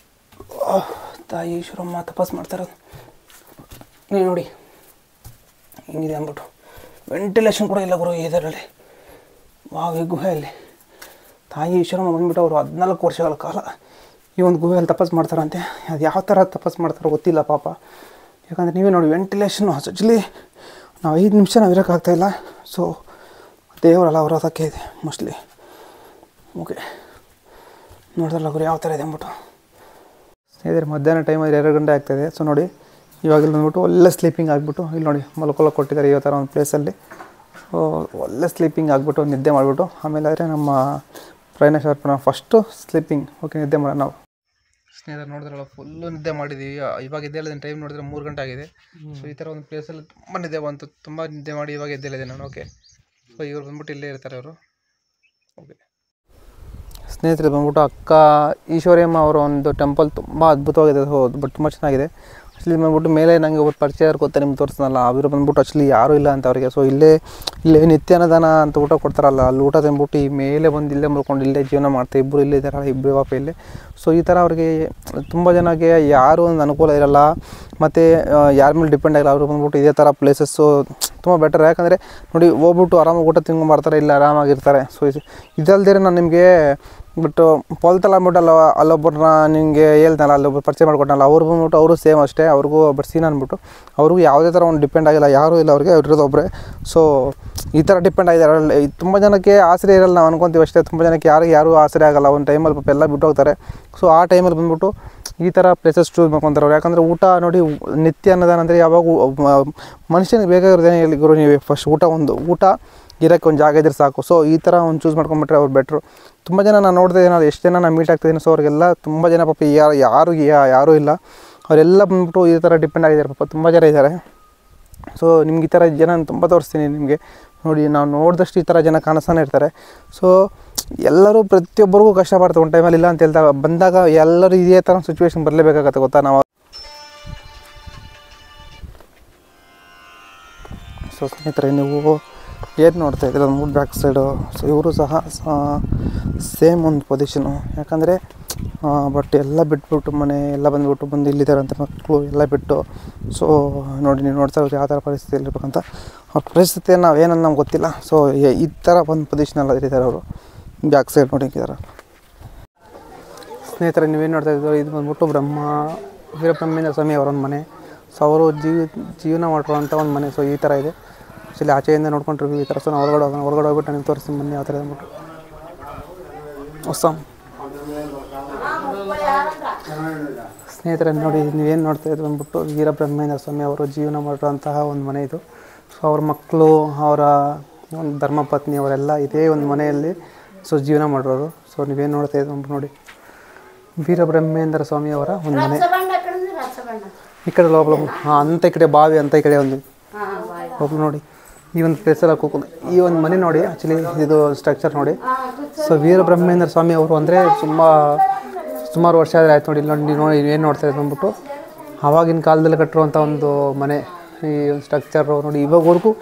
Speaker 1: ತಾಯಿ ಈಶ್ವರಮ್ಮ ತಪಸ್ಸು ಮಾಡ್ತಾರೋದು ನೀವು ನೋಡಿ ಹಿಂಗಿದೆ ಅಂದ್ಬಿಟ್ಟು. ವೆಂಟಿಲೇಷನ್ ಕೂಡ ಇಲ್ಲ ಗುರು ಇದರಲ್ಲಿ. ಈ ಗುಹೆಯಲ್ಲಿ ತಾಯಿ ಈಶ್ವರಮ್ಮ ಬಂದ್ಬಿಟ್ಟು ಅವರು 14 ವರ್ಷಗಳ ಕಾಲ ಈ ಒಂದು ಗುಹೆಯಲ್ಲಿ ತಪಸ್ಸು ಮಾಡ್ತಾರಂತೆ. ಅದು ಯಾವ ಥರ ತಪಸ್ಸು ಮಾಡ್ತಾರೋ ಗೊತ್ತಿಲ್ಲ ಪಾಪ. ಯಾಕಂದರೆ ನೀವೇ ನೋಡಿ ವೆಂಟಿಲೇಷನ್ನು ಆ್ಯಕ್ಚುಲಿ ನಾವು 5 ನಿಮಿಷ ನಾವು ಇರೋಕ್ಕಾಗ್ತಾಯಿಲ್ಲ. ಸೊ ದೇವರಲ್ಲ ಅವರ ಅದಕ್ಕೆ ಇದೆ ಮೋಸ್ಟ್ಲಿ. ಓಕೆ, ನೋಡಿದ್ರಲ್ಲ ಗುರು ಯಾವ ಥರ ಇದೆ ಅಂದ್ಬಿಟ್ಟು. ಸ್ನೇಹಿತರೆ ಮಧ್ಯಾಹ್ನ ಟೈಮಲ್ಲಿ 2 ಗಂಟೆ ಆಗ್ತಾಯಿದೆ. ಸೊ ನೋಡಿ ಇವಾಗ ಇಲ್ಲಿ ಬಂದ್ಬಿಟ್ಟು ಒಳ್ಳೆ ಸ್ಲೀಪಿಂಗ್ ಆಗಿಬಿಟ್ಟು ಇಲ್ಲಿ ನೋಡಿ ಮಲ್ಕೊಳ್ಳೋಕೆ ಕೊಟ್ಟಿದ್ದಾರೆ ಈ ಥರ ಒಂದು ಪ್ಲೇಸಲ್ಲಿ. ಸೊ ಒಳ್ಳೆ ಸ್ಲೀಪಿಂಗ್ ಆಗಿಬಿಟ್ಟು ನಿದ್ದೆ ಮಾಡಿಬಿಟ್ಟು ಆಮೇಲೆ ಆದರೆ ನಮ್ಮ ಪ್ರಯಾಣ ಶಾರ್ಪನ ಫಸ್ಟು ಸ್ಲೀಪಿಂಗ್. ಓಕೆ, ನಿದ್ದೆ ಮಾಡೋಣ ನಾವು. ಸ್ನೇಹಿತರೆ ನೋಡಿದ್ರಲ್ಲ ಫುಲ್ಲು ನಿದ್ದೆ ಮಾಡಿದ್ದೀವಿ. ಇವಾಗ ಎದ್ದೇಳಿದ ಟೈಮ್ ನೋಡಿದ್ರೆ 3 ಗಂಟೆ ಆಗಿದೆ. ಸೊ ಈ ಥರ ಒಂದು ಪ್ಲೇಸಲ್ಲಿ ತುಂಬ ನಿದ್ದೆ ಬಂತು. ತುಂಬ ನಿದ್ದೆ ಮಾಡಿ ಇವಾಗ ಎದ್ದೇಳಿದೆ ನಾನು. ಓಕೆ, ಸೊ ಇವ್ರು ಬಂದ್ಬಿಟ್ಟು ಇಲ್ಲೇ ಇರ್ತಾರೆ ಅವರು. ಓಕೆ ಸ್ನೇಹಿತರೆ ಬಂದ್ಬಿಟ್ಟು ಅಕ್ಕ ಈಶ್ವರಿಯಮ್ಮ ಅವರ ಒಂದು ಟೆಂಪಲ್ ತುಂಬ ಅದ್ಭುತವಾಗಿದೆ. ಬಟ್ ತುಂಬ ಚೆನ್ನಾಗಿದೆ. ಆ್ಯಕ್ಚುಲಿ ಬಂದ್ಬಿಟ್ಟು ಮೇಲೆ ನನಗೆ ಒಬ್ಬರು ಪರಿಚಯ ಗೊತ್ತಾ ನಿಮ್ಗೆ ತೋರಿಸ್ನಲ್ಲ, ಅವರು ಬಂದ್ಬಿಟ್ಟು ಆ್ಯಕ್ಚುಲಿ ಯಾರೂ ಇಲ್ಲ ಅಂತ ಅವರಿಗೆ. ಸೊ ಇಲ್ಲೇ ನಿತ್ಯ ಅನ್ನದಾನ ಅಂತ ಊಟ ಕೊಡ್ತಾರಲ್ಲ, ಅಲ್ಲಿ ಊಟ ತಿಂದ್ಬಿಟ್ಟು ಈ ಮೇಲೆ ಬಂದು ಇಲ್ಲೇ ಮಲ್ಕೊಂಡು ಇಲ್ಲೇ ಜೀವನ ಮಾಡ್ತಾರೆ. ಇಬ್ಬರು ಇಲ್ಲೇ ಇದ್ದಾರಲ್ಲ, ಇಬ್ಬರು ಪಾಪ ಇಲ್ಲೇ. ಸೊ ಈ ಥರ ಅವ್ರಿಗೆ ತುಂಬ ಜನಕ್ಕೆ ಯಾರೂ ಒಂದು ಅನುಕೂಲ ಇರೋಲ್ಲ ಮತ್ತು ಯಾರ ಮೇಲೆ ಡಿಪೆಂಡ್ ಆಗಿಲ್ಲ. ಅವರು ಬಂದ್ಬಿಟ್ಟು ಇದೇ ಥರ ಪ್ಲೇಸಸ್ಸು ತುಂಬ ಬೆಟರ್. ಯಾಕಂದರೆ ನೋಡಿ ಹೋಗ್ಬಿಟ್ಟು ಆರಾಮಾಗಿ ಊಟ ತಿಂಕೊಂಬರ್ತಾರೆ, ಇಲ್ಲ ಆರಾಮಾಗಿರ್ತಾರೆ. ಸೊ ಇದಲ್ದೇ ನಾನು ನಿಮಗೆ ಬಟ್ ಪೊಲ್ತಲ್ಲ ಅಂದ್ಬಿಟ್ಟು ಅಲ್ಲೊಬ್ಬರನ್ನ ನಿಮಗೆ ಹೇಳ್ತಾನಲ್ಲ, ಅಲ್ಲೊಬ್ಬರು ಪರಿಚಯ ಮಾಡ್ಕೊಟ್ಟನಲ್ಲ, ಅವ್ರು ಬಂದ್ಬಿಟ್ಟು ಅವರು ಸೇಮ್ ಅಷ್ಟೇ. ಅವ್ರಿಗೂ ಬಟ್ ಸೀನ್ ಅಂದ್ಬಿಟ್ಟು ಅವ್ರಿಗೂ ಯಾವುದೇ ಥರ ಒಂದು ಡಿಪೆಂಡ್ ಆಗಿಲ್ಲ, ಯಾರೂ ಇಲ್ಲ ಅವ್ರಿಗೆ, ಅವ್ರಿರೋದು ಒಬ್ಬರೇ. ಸೊ ಈ ಥರ ಡಿಪೆಂಡ್ ಆಗಿದ್ದಾರೆ. ತುಂಬ ಜನಕ್ಕೆ ಆಸರೆ ಇರಲ್ಲ, ನಾವು ಅನ್ಕೊತೀವಿ ಅಷ್ಟೇ. ತುಂಬ ಜನಕ್ಕೆ ಯಾರೂ ಆಸರೆ ಆಗೋಲ್ಲ. ಒಂದು ಟೈಮಲ್ಲಿ ಪಾಪ ಎಲ್ಲ ಬಿಟ್ಟು ಹೋಗ್ತಾರೆ. ಸೊ ಆ ಟೈಮಲ್ಲಿ ಬಂದ್ಬಿಟ್ಟು ಈ ಥರ ಪ್ಲೇಸಸ್ ಚೂಸ್ ಮಾಡ್ಕೊತಾರೆ ಅವ್ರು. ಯಾಕಂದರೆ ಊಟ ನೋಡಿ ನಿತ್ಯ ಅನ್ನೋದಾನ ಅಂದರೆ ಯಾವಾಗ ಮನುಷ್ಯನಿಗೆ ಬೇಕಾಗಿರೋದೇನೆ ಇಲ್ಲಿ ಗುರು. ನೀವು ಫಸ್ಟ್ ಊಟ ಇರೋಕ್ಕೆ ಒಂದು ಜಾಗ ಇದ್ರೆ ಸಾಕು. ಸೊ ಈ ಥರ ಒಂದು ಚೂಸ್ ಮಾಡ್ಕೊಂಬಿಟ್ರೆ ಅವ್ರು ಬೆಟ್ರು. ತುಂಬ ಜನ ನಾನು ನೋಡ್ತಾ ಇದ್ದೀನಿ, ಎಷ್ಟು ಜನ ನಾನು ಮೀಟ್ ಆಗ್ತಾಯಿದ್ದೀನಿ. ಸೊ ಅವ್ರಿಗೆಲ್ಲ ತುಂಬ ಜನ ಪಾಪ ಯಾರೂ ಇಲ್ಲ, ಅವರೆಲ್ಲ ಬಂದ್ಬಿಟ್ಟು ಈ ಥರ ಡಿಪೆಂಡ್ ಆಗಿದ್ದಾರೆ ಪಾಪ. ತುಂಬ ಜನ ಇದ್ದಾರೆ. ಸೊ ನಿಮ್ಗೆ ಈ ಥರ ಜನ ತುಂಬ ತೋರಿಸ್ತೀನಿ ನಿಮಗೆ ನೋಡಿ. ನಾವು ನೋಡಿದಷ್ಟು ಈ ಥರ ಜನ ಕಾಣಿಸ್ತಾನೆ ಇರ್ತಾರೆ. ಸೊ ಎಲ್ಲರೂ ಪ್ರತಿಯೊಬ್ಬರಿಗೂ ಕಷ್ಟಪಡ್ತಾರೆ ಒಂದು ಟೈಮಲ್ಲಿ. ಇಲ್ಲ ಅಂತ ಹೇಳ್ದಾಗ ಬಂದಾಗ ಎಲ್ಲರೂ ಇದೇ ಥರ ಸಿಚುವೇಶನ್ ಬರಲೇಬೇಕಾಗತ್ತೆ ಗೊತ್ತಾ ನಾವು. ಸೊ ಸ್ನೇಹಿತರೆ ನೀವು ಏನು ನೋಡ್ತಾ ಇದ್ದೀರ ಒಂದು ಬ್ಯಾಕ್ ಸೈಡು. ಸೊ ಇವರು ಸಹ ಸೇಮ್ ಒಂದು ಪೊಸಿಷನು. ಯಾಕಂದರೆ ಬಟ್ ಎಲ್ಲ ಬಿಟ್ಬಿಟ್ಟು ಮನೆ ಎಲ್ಲ ಬಂದು ಇಲ್ಲಿದ್ದಾರೆ ಅಂತ ಮಕ್ಕಳು ಎಲ್ಲ ಬಿಟ್ಟು. ಸೊ ನೋಡಿ ನೀವು ನೋಡ್ತಾ ಇರೋದು ಯಾವ ಥರ ಪರಿಸ್ಥಿತಿ ಇರಬೇಕಂತ. ಅವ್ರ ಪರಿಸ್ಥಿತಿ ನಾವೇನನ್ನು ನಮ್ಗೆ ಗೊತ್ತಿಲ್ಲ. ಸೊ ಈ ಥರ ಒಂದು ಪೊಸಿಷನಲ್ಲಿ ಇದ್ದಾರೆ ಅವರು. ಬ್ಯಾಕ್ ಸೈಡ್ ನೋಡಿ ಇದ್ದಾರೆ. ಸ್ನೇಹಿತರೆ ನೀವೇನು ನೋಡ್ತಾ ಇದ್ದೀರೋ ಇದು ಬಂದ್ಬಿಟ್ಟು ವೀರಬ್ರಹ್ಮೇಂದ್ರ ಸ್ವಾಮಿ ಅವರೊಂದು ಮನೆ. ಸೊ ಅವರು ಜೀವನ ಮಾಡಿರುವಂಥ ಒಂದು ಮನೆ. ಸೊ ಈ ಥರ ಇದೆ. ಆ್ಯಕ್ಚುಲಿ ಆಚೆಯಿಂದ ನೋಡ್ಕೊಂಡಿರ್ತೀವಿ ಈ ಥರ. ಸೊ ನಾವು ಹೊರಗಡೆ ಹೋಗ್ಬಿಟ್ಟು ನಿಮ್ಗೆ ತೋರಿಸ್ತೀನಿ ಬನ್ನಿ ಯಾವ ಥರ ಅಂದ್ಬಿಟ್ಟು. ಸ್ನೇಹಿತರೆ ನೋಡಿ ನೀವೇನು ನೋಡ್ತಾ ಇದ್ದು ಬಂದ್ಬಿಟ್ಟು ವೀರಬ್ರಹ್ಮೇಂದ್ರ ಸ್ವಾಮಿ ಅವರು ಜೀವನ ಮಾಡಿರುವಂತಹ ಒಂದು ಮನೆ ಇದು. ಸೊ ಅವ್ರ ಮಕ್ಕಳು, ಅವರ ಒಂದು ಧರ್ಮಪತ್ನಿ ಅವರೆಲ್ಲ ಇದೇ ಒಂದು ಮನೆಯಲ್ಲಿ ಜೀವನ ಮಾಡಿರೋರು. ಸೊ ನೀವೇನು ನೋಡ್ತಾ ಇದ್ದು ಬಂದ್ಬಿಟ್ಟು ನೋಡಿ ವೀರಬ್ರಹ್ಮೇಂದ್ರ ಸ್ವಾಮಿ ಅವರ ಒಂದು ಮನೆ. ಈ ಕಡೆ ಅಂತ ಈ ಕಡೆ ಬಾವಿ ಅಂತ ಈ ಕಡೆ ಒಂದು ನೋಡಿ ಈ ಒಂದು ಪ್ಲೇಸಲ್ಲಿ ಕೂತ್ಕೊಂಡು ಈ ಒಂದು ಮನೆ ನೋಡಿ. ಆ್ಯಕ್ಚುಲಿ ಇದು ಸ್ಟ್ರಕ್ಚರ್ ನೋಡಿ. ಸೊ ವೀರಬ್ರಹ್ಮೇಂದ್ರ ಸ್ವಾಮಿ ಅವರು ಅಂದರೆ ಸುಮಾರು ವರ್ಷ ಆದರೆ ಆಯ್ತು ನೋಡಿ. ಇಲ್ಲಿ ನೋಡಿ ಏನು ನೋಡ್ತಾ ಇದ್ದು ಬಂದ್ಬಿಟ್ಟು ಆವಾಗಿನ ಕಾಲದಲ್ಲಿ ಕಟ್ಟಿರುವಂಥ ಒಂದು ಮನೆ. ಈ ಒಂದು ಸ್ಟ್ರಕ್ಚರು ನೋಡಿ ಇವಾಗವರೆಗೂ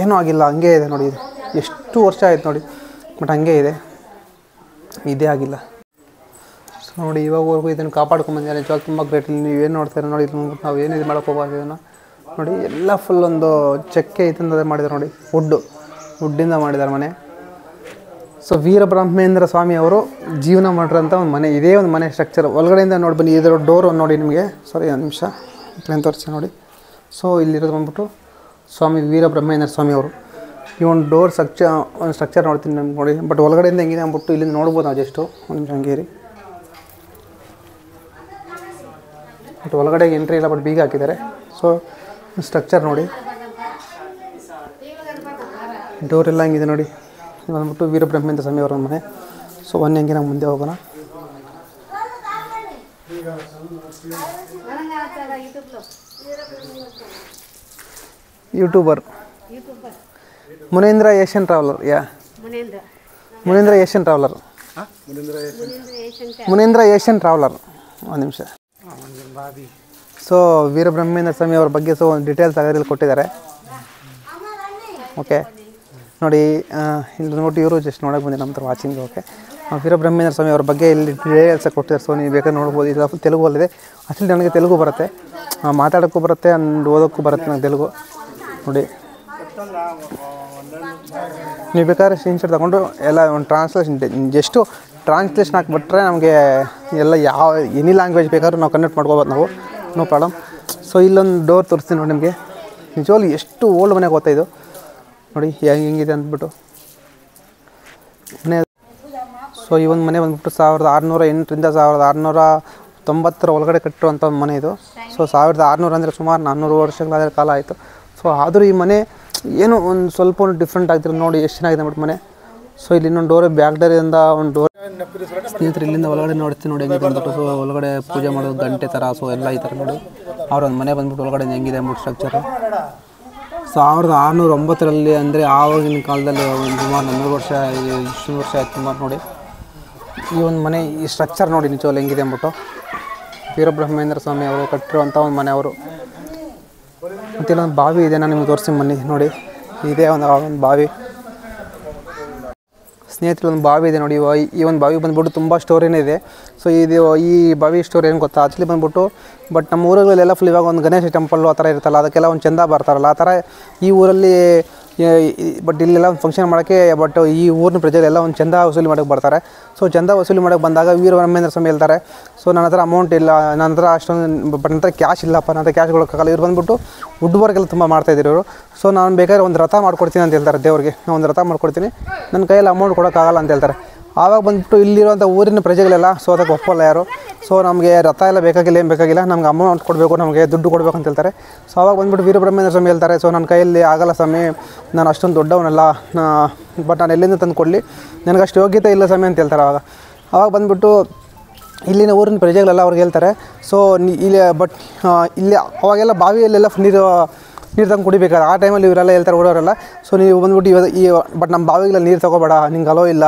Speaker 1: ಏನೂ ಆಗಿಲ್ಲ, ಹಂಗೆ ಇದೆ ನೋಡಿ. ಇದು ಎಷ್ಟು ವರ್ಷ ಆಯ್ತು ನೋಡಿ, ಬಟ್ ಹಂಗೆ ಇದೆ, ಇದೇ ಆಗಿಲ್ಲ. ಸೊ ನೋಡಿ ಇವಾಗವರೆಗೂ ಇದನ್ನು ಕಾಪಾಡ್ಕೊಂಡ್ಬಂದಿದ್ದಾರೆ. ನಿಜವಾಗ ತುಂಬ ಗ್ರೇಟ್. ಇಲ್ಲಿ ನೀವೇನು ನೋಡ್ತಾರೆ ನೋಡಿ. ಇಲ್ಲಿ ನೋಡ್ಬಿಟ್ಟು ನಾವು ಏನು ಇದು ಮಾಡೋಕ್ಕೆ ಹೋಗ್ಬಾರ್ದು. ಇದನ್ನು ನೋಡಿ ಎಲ್ಲ ಫುಲ್ ಒಂದು ಚೆಕ್ಕೆ ಇದರಿಂದ ಮಾಡಿದ್ದಾರೆ ನೋಡಿ. ವುಡ್ಡಿಂದ ಮಾಡಿದ್ದಾರೆ ಮನೆ. ಸೊ ವೀರಬ್ರಹ್ಮೇಂದ್ರ ಸ್ವಾಮಿ ಅವರು ಜೀವನ ಮಾಡಿರೋಂಥ ಒಂದು ಮನೆ. ಇದೇ ಒಂದು ಮನೆ ಸ್ಟ್ರಕ್ಚರ್. ಒಳಗಡೆಯಿಂದ ನೋಡಿ ಬನ್ನಿ. ಇದರ ಡೋರ್ ನೋಡಿ ನಿಮಗೆ. ಸಾರಿ ಒಂದು ನಿಮಿಷ ಏನು ತೋರಿಸಿ ನೋಡಿ. ಸೊ ಇಲ್ಲಿರೋದು ಬಂದ್ಬಿಟ್ಟು ಸ್ವಾಮಿ ವೀರಬ್ರಹ್ಮೇಂದ್ರ ಸ್ವಾಮಿ ಅವರು. ಈ ಒಂದು ಡೋರ್ ಒಂದು ಸ್ಟ್ರಕ್ಚರ್ ನೋಡ್ತೀನಿ ನಮ್ಗೆ ನೋಡಿ. ಬಟ್ ಒಳಗಡೆಯಿಂದ ಹೆಂಗಿದೆ ಅಂದ್ಬಿಟ್ಟು ಇಲ್ಲಿಂದ ನೋಡ್ಬೋದು ನಾವು. ಜಸ್ಟು ಒಂದು ನಿಮಿಷ ಹಂಗೆ ರೀ. ಬಟ್ ಒಳಗಡೆ ಎಂಟ್ರಿ ಇಲ್ಲ, ಬಟ್ ಬೀಗ ಹಾಕಿದ್ದಾರೆ. ಸೊ ಸ್ಟ್ರಕ್ಚರ್ ನೋಡಿ, ಡೋರ್ ಎಲ್ಲ ಹಂಗಿದೆ ನೋಡಿ. ಇದು ಬಂದ್ಬಿಟ್ಟು ವೀರಬ್ರಹ್ಮೇಂದ್ರ ಸ್ವಾಮಿ ಅವರ ಮನೆ. ಸೊ ಹೆಂಗೆ ನಾವು ಮುಂದೆ ಹೋಗೋಣ. YouTuber Munendra Asian traveller. Munendra Asian traveller. Munendra Asian traveller. ಒಂದು ನಿಮಿಷ. ಸೊ ವೀರಬ್ರಹ್ಮೇಂದ್ರ ಸ್ವಾಮಿ ಅವ್ರ ಬಗ್ಗೆ ಡೀಟೇಲ್ಸ್ ಅದರಲ್ಲಿ ಕೊಟ್ಟಿದ್ದಾರೆ. ಓಕೆ ನೋಡಿ, ಇಲ್ಲಿ ನೋಡಿಬಿಟ್ಟು ಇವರು ಜಸ್ಟ್ ನೋಡೋಕೆ ಬಂದಿದೆ ನಮ್ಮ ಹತ್ರ ವಾಚಿಂಗ್. ಓಕೆ, ವೀರಬ್ರಹ್ಮೇಂದ್ರ ಸ್ವಾಮಿ ಅವ್ರ ಬಗ್ಗೆ ಇಲ್ಲಿ ಡೀಟೇಲ್ಸ್ ಕೊಟ್ಟಿದ್ದಾರೆ. ಸೊ ನೀವು ಬೇಕಾದ್ರೆ ನೋಡ್ಬೋದು. ಇದು ತೆಲುಗಲ್ಲಿದೆ. ಆ್ಯಕ್ಚುಲಿ ನನಗೆ ತೆಲುಗು ಬರುತ್ತೆ, ಮಾತಾಡೋಕ್ಕೂ ಬರುತ್ತೆ ಆ್ಯಂಡ್ ಓದೋಕ್ಕೂ ಬರುತ್ತೆ ನನಗೆ ತೆಲುಗು. ನೋಡಿ, ನೀವು ಬೇಕಾದ್ರೆ ಸ್ಕ್ರೀನ್ಶಾಟ್ ತೊಗೊಂಡು ಎಲ್ಲ ಒಂದು ಜಸ್ಟು ಟ್ರಾನ್ಸ್ಲೇಷನ್ ಹಾಕಿಬಿಟ್ರೆ ನಮಗೆ ಎಲ್ಲ ಎನಿ ಲ್ಯಾಂಗ್ವೇಜ್ ಬೇಕಾದ್ರೂ ನಾವು ಕನ್ವರ್ಟ್ ಮಾಡ್ಕೋಬೋದು ನಾವು, ನೋ ಪ್ರಾಬ್ಲಮ್. ಸೊ ಇಲ್ಲೊಂದು ಡೋರ್ ತೋರಿಸ್ತೀನಿ ನೋಡಿ ನಿಮಗೆ. ನಿಜವಾಗ್ಲೂ ಎಷ್ಟು ಓಲ್ಡ್ ಮನೆ ಗೊತ್ತಾ ಇದು ನೋಡಿ ಹೆಂಗಿದೆ ಅಂದ್ಬಿಟ್ಟು ಮನೆ. ಸೊ ಈ ಒಂದು ಮನೆ ಬಂದ್ಬಿಟ್ಟು 1608ರಿಂದ 1690 ಒಳಗಡೆ ಕಟ್ಟಿರುವಂಥ ಮನೆ ಇದು. ಸೊ 1600 ಅಂದರೆ ಸುಮಾರು 400 ವರ್ಷಗಳ ಕಾಲ ಆಯಿತು. ಸೊ ಆದರೂ ಈ ಮನೆ ಏನು ಒಂದು ಸ್ವಲ್ಪ ಡಿಫ್ರೆಂಟ್ ಆಗ್ತಿರೋ ನೋಡಿ, ಎಷ್ಟು ಚೆನ್ನಾಗಿದೆ ಅಂದ್ಬಿಟ್ಟು ಮನೆ. ಸೊ ಇಲ್ಲಿ ಇನ್ನೊಂದು ಡೋರ್, ಬ್ಯಾಕ್ ಡೋರಿಂದ ಒಂದು ಡೋರ್. ಸ್ನೇಹಿತರೆ ಇಲ್ಲಿಂದ ಒಳಗಡೆ ನೋಡ್ತೀನಿ ನೋಡಿ ಹೆಂಗಿದೆ ಅಂದ್ಬಿಟ್ಟು. ಸೊ ಒಳಗಡೆ ಪೂಜೆ ಮಾಡೋದು ಗಂಟೆ ಥರ, ಸೊ ಎಲ್ಲ ಈ ಥರ ನೋಡಿ. ಅವ್ರೊಂದು ಮನೆ ಬಂದ್ಬಿಟ್ಟು ಒಳಗಡೆ ಹೆಂಗಿದೆ ಅಂದ್ಬಿಟ್ಟು ಸ್ಟ್ರಕ್ಚರು. 1609 ಅಂದರೆ ಆವಾಗಿನ ಕಾಲದಲ್ಲಿ ಒಂದು ಸುಮಾರು 400 ವರ್ಷ, ಇಷ್ಟು ವರ್ಷ ಆಯ್ತು ಸುಮಾರು ನೋಡಿ. ಈ ಒಂದು ಮನೆ, ಈ ಸ್ಟ್ರಕ್ಚರ್ ನೋಡಿ ನಿಜವಾಗ್ಲೂ ಹೆಂಗಿದೆ ಅಂದ್ಬಿಟ್ಟು. ವೀರಬ್ರಹ್ಮೇಂದ್ರ ಸ್ವಾಮಿ ಅವರು ಕಟ್ಟಿರುವಂಥ ಒಂದು ಮನೆ ಅವರು. ಮತ್ತು ಇಲ್ಲೊಂದು ಬಾವಿ ಇದೆ, ನಾನು ನಿಮ್ಗೆ ತೋರಿಸಿ ಬನ್ನಿ ನೋಡಿ. ಇದೇ ಒಂದು ಬಾವಿ ಸ್ನೇಹಿತರೆ, ಒಂದು ಬಾವಿ ಇದೆ ನೋಡಿ. ಈ ಒಂದು ಬಾವಿ ಬಂದ್ಬಿಟ್ಟು ತುಂಬ ಸ್ಟೋರಿನೇ ಇದೆ. ಸೊ ಈ ಬಾವಿ ಸ್ಟೋರಿ ಏನು ಗೊತ್ತಾ, ಆ್ಯಕ್ಚುಲಿ ಬಂದ್ಬಿಟ್ಟು ಬಟ್ ನಮ್ಮ ಊರುಗಳಲ್ಲೆಲ್ಲ ಫುಲ್ ಇವಾಗ ಒಂದು ಗಣೇಶ ಟೆಂಪಲ್ಲು ಆ ಥರ ಇರುತ್ತಲ್ಲ, ಅದಕ್ಕೆಲ್ಲ ಒಂದು ಚಂದ ಬರ್ತಾರಲ್ಲ ಆ ಥರ ಈ ಊರಲ್ಲಿ. ಬಟ್ ಇಲ್ಲೆಲ್ಲ ಒಂದು ಫಂಕ್ಷನ್ ಮಾಡೋಕ್ಕೆ, ಬಟ್ ಈ ಊರಿನ ಪ್ರಜೆಗಳೆಲ್ಲ ಒಂದು ಚಂದ ವಸೂಲಿ ಮಾಡೋಕ್ಕೆ ಬರ್ತಾರೆ. ಸೊ ಚಂದ ವಸೂಲಿ ಮಾಡೋಕ್ಕೆ ಬಂದಾಗ ವೀರಬ್ರಹ್ಮೇಂದ್ರ ಸ್ವಾಮಿ ಹೇಳ್ತಾರೆ, ಸೊ ನನ್ನ ಹತ್ರ ಅಮೌಂಟ್ ಇಲ್ಲ, ನನ್ನ ಹತ್ರ ಅಷ್ಟೊಂದು, ಬಟ್ ನನ್ನ ಹತ್ರ ಕ್ಯಾಶ್ ಇಲ್ಲಪ್ಪ, ನನ್ನ ಹತ್ರ ಕ್ಯಾಶ್ ಕೊಡೋಕ್ಕಾಗಲ್ಲ. ಇವ್ರು ಬಂದ್ಬಿಟ್ಟು ವುಡ್ ವರ್ಕೆಲ್ಲ ತುಂಬ ಮಾಡ್ತಾಯಿದ್ರು ಇವರು. ಸೊ ನಾನು ಬೇಕಾದ್ರೆ ಒಂದು ರಥ ಮಾಡ್ಕೊಡ್ತೀನಿ ಅಂತ ಹೇಳ್ತಾರೆ ದೇವ್ರಿಗೆ. ನಾನು ಒಂದು ರಥ ಮಾಡ್ಕೊಡ್ತೀನಿ, ನನ್ನ ಕೈಯಲ್ಲಿ ಅಮೌಂಟ್ ಕೊಡೋಕ್ಕಾಗಲ್ಲ ಅಂತ ಹೇಳ್ತಾರೆ. ಆವಾಗ ಬಂದುಬಿಟ್ಟು ಇಲ್ಲಿರುವಂಥ ಊರಿನ ಪ್ರಜೆಗಳೆಲ್ಲ ಸೊ ಅದಕ್ಕೆ ಒಪ್ಪಲ್ಲ ಯಾರು. ಸೊ ನಮಗೆ ರಥ ಎಲ್ಲ ಬೇಕಾಗಿಲ್ಲ, ಏನು ಬೇಕಾಗಿಲ್ಲ, ನಮ್ಗೆ ಅಮೌಂಟ್ ಕೊಡಬೇಕು, ನಮಗೆ ದುಡ್ಡು ಕೊಡಬೇಕು ಅಂತ ಹೇಳ್ತಾರೆ. ಸೊ ಆವಾಗ ಬಂದುಬಿಟ್ಟು ವೀರಬ್ರಹ್ಮೇಂದ್ರ ಸ್ವಾಮಿ ಹೇಳ್ತಾರೆ, ಸೊ ನನ್ನ ಕೈಯಲ್ಲಿ ಆಗಲ್ಲ ಸ್ವಾಮಿ, ನಾನು ಅಷ್ಟೊಂದು ದೊಡ್ಡವನಲ್ಲ, ಬಟ್ ನಾನು ಎಲ್ಲಿಂದ ತಂದು ಕೊಡಲಿ, ನನಗೆ ಅಷ್ಟು ಯೋಗ್ಯತೆ ಇಲ್ಲ ಸ್ವಾಮಿ ಅಂತ ಹೇಳ್ತಾರೆ. ಆವಾಗ ಬಂದುಬಿಟ್ಟು ಇಲ್ಲಿನ ಊರಿನ ಪ್ರಜೆಗಳೆಲ್ಲ ಅವ್ರಿಗೆ ಹೇಳ್ತಾರೆ, ಸೊ ಇಲ್ಲಿ ಬಟ್ ಇಲ್ಲಿ ಅವಾಗೆಲ್ಲ ಬಾವಿಯಲ್ಲೆಲ್ಲ ನೀರು ತಂದು ಕುಡಿಬೇಕಾದ್ರೆ ಆ ಟೈಮಲ್ಲಿ ಇವರೆಲ್ಲ ಹೇಳ್ತಾರೆ ಓಡೋರೆಲ್ಲ, ಸೊ ನೀವು ಬಂದುಬಿಟ್ಟು ಬಟ್ ನಮ್ಮ ಬಾವಿಗೆಲ್ಲ ನೀರು ತೊಗೋಬೇಡ, ನಿಂಗೆ ಅಲೋ ಇಲ್ಲ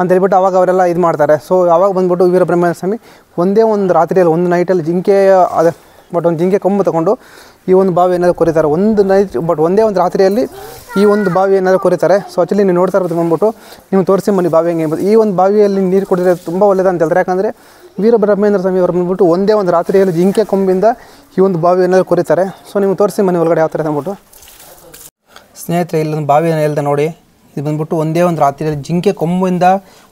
Speaker 1: ಅಂತ ಹೇಳ್ಬಿಟ್ಟು ಅವಾಗ ಅವರೆಲ್ಲ ಇದು ಮಾಡ್ತಾರೆ. ಸೊ ಅವಾಗ ಬಂದುಬಿಟ್ಟು ವೀರಬ್ರಹ್ಮೇಂದ್ರ ಸ್ವಾಮಿ ಒಂದೇ ಒಂದು ರಾತ್ರಿಯಲ್ಲಿ, ಒಂದು ನೈಟಲ್ಲಿ ಜಿಂಕೆ ಅದೇ ಬಟ್ ಒಂದು ಜಿಂಕೆ ಕೊಂಬು ತೊಗೊಂಡು ಈ ಒಂದು ಬಾವಿ ಏನಾದರೂ ಕೊರಿತಾರೆ ಒಂದು ನೈಟ್, ಬಟ್ ಒಂದೇ ಒಂದು ರಾತ್ರಿಯಲ್ಲಿ ಈ ಒಂದು ಬಾವಿ ಏನಾದರೂ ಕೊರಿತಾರೆ. ಸೊ ಆ್ಯಕ್ಚುಲಿ ನೀವು ನೋಡ್ತಾ ಇರೋದು ಬಂದ್ಬಿಟ್ಟು ನೀವು ತೋರಿಸಿ ಬನ್ನಿ ಬಾವಿ ಹೆಂಗೆ. ಈ ಒಂದು ಬಾವಿಯಲ್ಲಿ ನೀರು ಕುಡಿದ್ರೆ ತುಂಬ ಒಳ್ಳೆಯದು ಅಂತ ಹೇಳ್ತಾರೆ. ಯಾಕಂದರೆ ವೀರಬ್ರಹ್ಮೇಂದ್ರ ಸ್ವಾಮಿ ಅವರು ಬಂದ್ಬಿಟ್ಟು ಒಂದೇ ಒಂದು ರಾತ್ರಿಯಲ್ಲಿ ಜಿಂಕೆ ಕೊಂಬಿಂದ ಈ ಒಂದು ಬಾವಿ ಏನಾದರೂ ಕೊರಿತಾರೆ. ಸೊ ನೀವು ತೋರಿಸಿ ಮನೆ ಒಳಗಡೆ ಯಾವ ಥರ ಅಂದ್ಬಿಟ್ಟು. ಸ್ನೇಹಿತರೆ ಇಲ್ಲೊಂದು ಬಾವಿ ಹೇಳ್ದೆ ನೋಡಿ, ಇದು ಬಂದ್ಬಿಟ್ಟು ಒಂದೇ ಒಂದು ರಾತ್ರಿಯಲ್ಲಿ ಜಿಂಕೆ ಕೊಂಬಿಂದ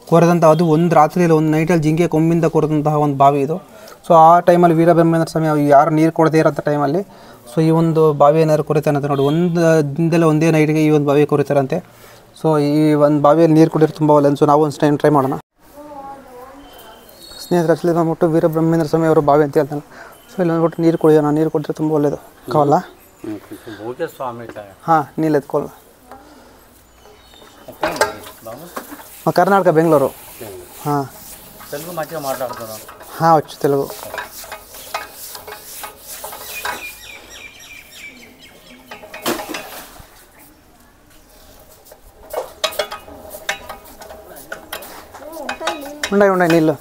Speaker 1: ಕೊರೆದಂಥ, ಅದು ಒಂದು ರಾತ್ರಿಯಲ್ಲಿ ಒಂದು ನೈಟಲ್ಲಿ ಜಿಂಕೆ ಕೊಂಬಿಂದ ಕೊರೆದಂತಹ ಒಂದು ಬಾವಿ ಇದು. ಸೊ ಆ ಟೈಮಲ್ಲಿ ವೀರಬ್ರಹ್ಮೇಂದ್ರ ಸ್ವಾಮಿ ಯಾರು ನೀರು ಕೊಡದೇ ಇರೋಂಥ ಟೈಮಲ್ಲಿ ಸೊ ಈ ಒಂದು ಬಾವಿ ಏನಾದ್ರು ಕೊರಿತಾರಂತೆ ನೋಡಿ. ಒಂದು ದಿನದಲ್ಲೇ ಒಂದೇ ನೈಟ್ಗೆ ಈ ಒಂದು ಬಾವಿ ಕೊರಿತಾರಂತೆ. ಸೊ ಈ ಒಂದು ಬಾವಿಯಲ್ಲಿ ನೀರು ಕುಡಿಯೋದು ತುಂಬ ಒಳ್ಳೆಯದು. ಸೊ ನಾವು ಒಂದು ಟೈಮ್ ಟ್ರೈ ಮಾಡೋಣ. ಸ್ನೇಹಿತರೆ ಆ್ಯಕ್ಚುಲಿ ಬಂದ್ಬಿಟ್ಟು ವೀರಬ್ರಹ್ಮೇಂದ್ರ ಸ್ವಾಮಿ ಅವರು ಬಾವಿ ಅಂತ ಹೇಳ್ತಾನೆ. ಸೊ ಇಲ್ಲಿ ಬಂದ್ಬಿಟ್ಟು ನೀರು ಕುಡಿಯೋಣ, ನೀರು ಕುಡಿದ್ರೆ ತುಂಬ ಒಳ್ಳೆಯದು ಕಾವಲ್ಲ. ಹಾಂ ನೀಲೆತ್ಕೊಳ್ಳ ಕರ್ನಾಟಕ ಬೆಂಗಳೂರು. ಹಾಂ తెలుగు మంచిగా మాట్లాడుతున్నాను. వచ్చు తెలుగు. ఉన్నాయి నీళ్ళు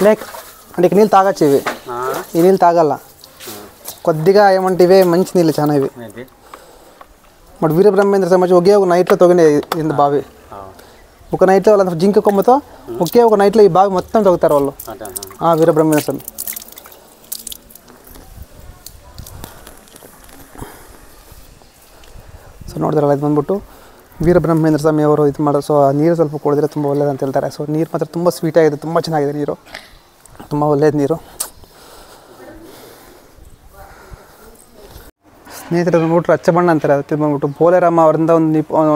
Speaker 1: లేక అంటే ఇక నీళ్ళు తాగచ్చు. ఇవి ఈ నీళ్ళు తాగల కొద్దిగా ఏమంటే ఇవే మంచి నీళ్ళు చాలా ఇవి. బట్ వీరబ్రహ్ಮೇಂದ್ರ ಸ್ವಾಮಿ ఒకే ఒక నైట్లో తొగినే ఇంత బావి. ఒక నైట్లో వాళ్ళ జింక కొమ్మతో ఒకే ఒక నైట్లో ఈ బావి మొత్తం తొగుతారు వాళ్ళు. వీరబ్రహ్ಮೇಂದ್ರ స్వామి. ಸೊ ನೋಡಿದ್ರಲ್ಲ ಇದು ಬಂದ್ಬಿಟ್ಟು ವೀರಬ್ರಹ್ಮೇಂದ್ರ ಸ್ವಾಮಿ ಅವರು ಇದು ಮಾಡೋದು. ಸೊ ನೀರು ಸ್ವಲ್ಪ ಕುಡಿದ್ರೆ ತುಂಬ ಒಳ್ಳೇದು ಅಂತ ಹೇಳ್ತಾರೆ. ಸೊ ನೀರು ಮಾತ್ರ ತುಂಬ ಸ್ವೀಟಾಗಿದೆ, ತುಂಬ ಚೆನ್ನಾಗಿದೆ ನೀರು, ತುಂಬ ಒಳ್ಳೆಯದು ನೀರು. ಸ್ನೇಹಿತರೆ ಬಂದ್ಬಿಟ್ಟು ರಚ್ಚ ಬಣ್ಣ ಅಂತಾರೆ. ಅದಕ್ಕೆ ಬಂದ್ಬಿಟ್ಟು ಪೋಲೇರಮ್ಮ ಅವರಿಂದ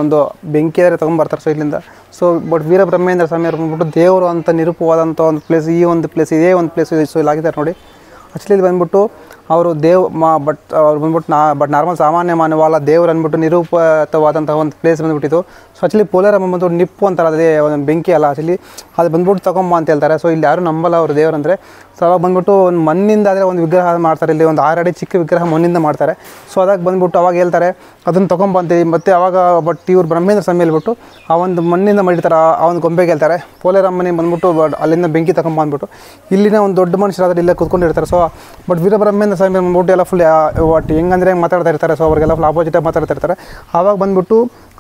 Speaker 1: ಒಂದು ಬೆಂಕಿ ಆದರೆ ತೊಗೊಂಬರ್ತಾರೆ. ಸೊ ಇಲ್ಲಿಂದ ಸೊ ಬಟ್ ವೀರಬ್ರಹ್ಮೇಂದ್ರ ಸ್ವಾಮಿ ಅವ್ರು ಬಂದ್ಬಿಟ್ಟು ದೇವರು ಅಂತ ನಿರೂಪವಾದಂಥ ಒಂದು ಪ್ಲೇಸ್, ಈ ಒಂದು ಪ್ಲೇಸ್, ಇದೇ ಒಂದು ಪ್ಲೇಸ್. ಸೊ ಇಲ್ಲಿ ಆಗಿದ್ದಾರೆ ನೋಡಿ. ಆ್ಯಕ್ಚುಲಿ ಇಲ್ಲಿ ಬಂದ್ಬಿಟ್ಟು ಅವರು ಅವ್ರು ಬಂದ್ಬಿಟ್ಟು ನಾರ್ಮಲ್ ಸಾಮಾನ್ಯ ಮಾನವ ದೇವ್ರು ಅಂದ್ಬಿಟ್ಟು ನಿರೂಪವಾದಂಥ ಒಂದು ಪ್ಲೇಸ್ ಬಂದ್ಬಿಟ್ಟಿತ್ತು. ಸೊ ಆ್ಯಕ್ಚುಲಿ ಪೋಲೇರಮ್ಮ ಬಂದ್ಬಿಟ್ಟು ನಿಪ್ಪು ಅಂತಾರೆ, ಅದೇ ಒಂದು ಬೆಂಕಿ ಅಲ್ಲ ಆ್ಯಕ್ಚುಲಿ ಅದು ಬಂದ್ಬಿಟ್ಟು ತಗೊಂಬ ಅಂತ ಹೇಳ್ತಾರೆ. ಸೊ ಇಲ್ಲಿ ಯಾರು ನಂಬಲ್ಲ ಅವರು ದೇವ್ರು ಅಂದರೆ. ಸೊ ಅವಾಗ ಬಂದ್ಬಿಟ್ಟು ಒಂದು ಮಣ್ಣಿಂದ ಆದರೆ ಒಂದು ವಿಗ್ರಹ ಮಾಡ್ತಾರೆ, ಇಲ್ಲಿ ಒಂದು 6 ಅಡಿ ಚಿಕ್ಕ ವಿಗ್ರಹ ಮಣ್ಣಿಂದ ಮಾಡ್ತಾರೆ. ಸೊ ಅದಕ್ಕೆ ಬಂದ್ಬಿಟ್ಟು ಅವಾಗ ಹೇಳ್ತಾರೆ ಅದನ್ನು ತೊಗೊಂಬಂತೀವಿ. ಮತ್ತು ಅವಾಗ ಬಟ್ ಇವ್ರು ಬ್ರಹ್ಮೇಂದ್ರ ಸ್ವಾಮಿ ಹೇಳ್ಬಿಟ್ಟು ಆ ಒಂದು ಮಣ್ಣಿಂದ ಮಾಡಿರ್ತಾರೆ, ಆ ಒಂದು ಗೊಂಬೆಗೆ ಹೇಳ್ತಾರೆ ಪೋಲೇರಮ್ಮನಿಗೆ ಬಂದ್ಬಿಟ್ಟು ಅಲ್ಲಿಂದ ಬೆಂಕಿ ತಗೊಂಬಂದ್ಬಿಟ್ಟು ಇಲ್ಲಿನ ಒಂದು ದೊಡ್ಡ ಮನುಷ್ಯರಾದ್ರೆ ಇಲ್ಲೇ ಕೂತ್ಕೊಂಡಿರ್ತಾರೆ. ಸೊ ಬಟ್ ವೀರಬ್ರಹ್ಮೇಂದ್ರ ಸ್ವಾಮಿ ಬಂದ್ಬಿಟ್ಟು ಎಲ್ಲ ಫುಲ್ ಒಟ್ಟು ಹೆಂಗಂದ್ರೆ ಹೆಂಗೆ ಮಾತಾಡ್ತಾ ಇರ್ತಾರೆ. ಸೊ ಅವ್ರಿಗೆಲ್ಲ ಫುಲ್ ಆಪೋಸಿಟಾಗಿ ಮಾತಾಡ್ತಾ ಇರ್ತಾರೆ. ಆವಾಗ ಬಂದ್ಬಿಟ್ಟು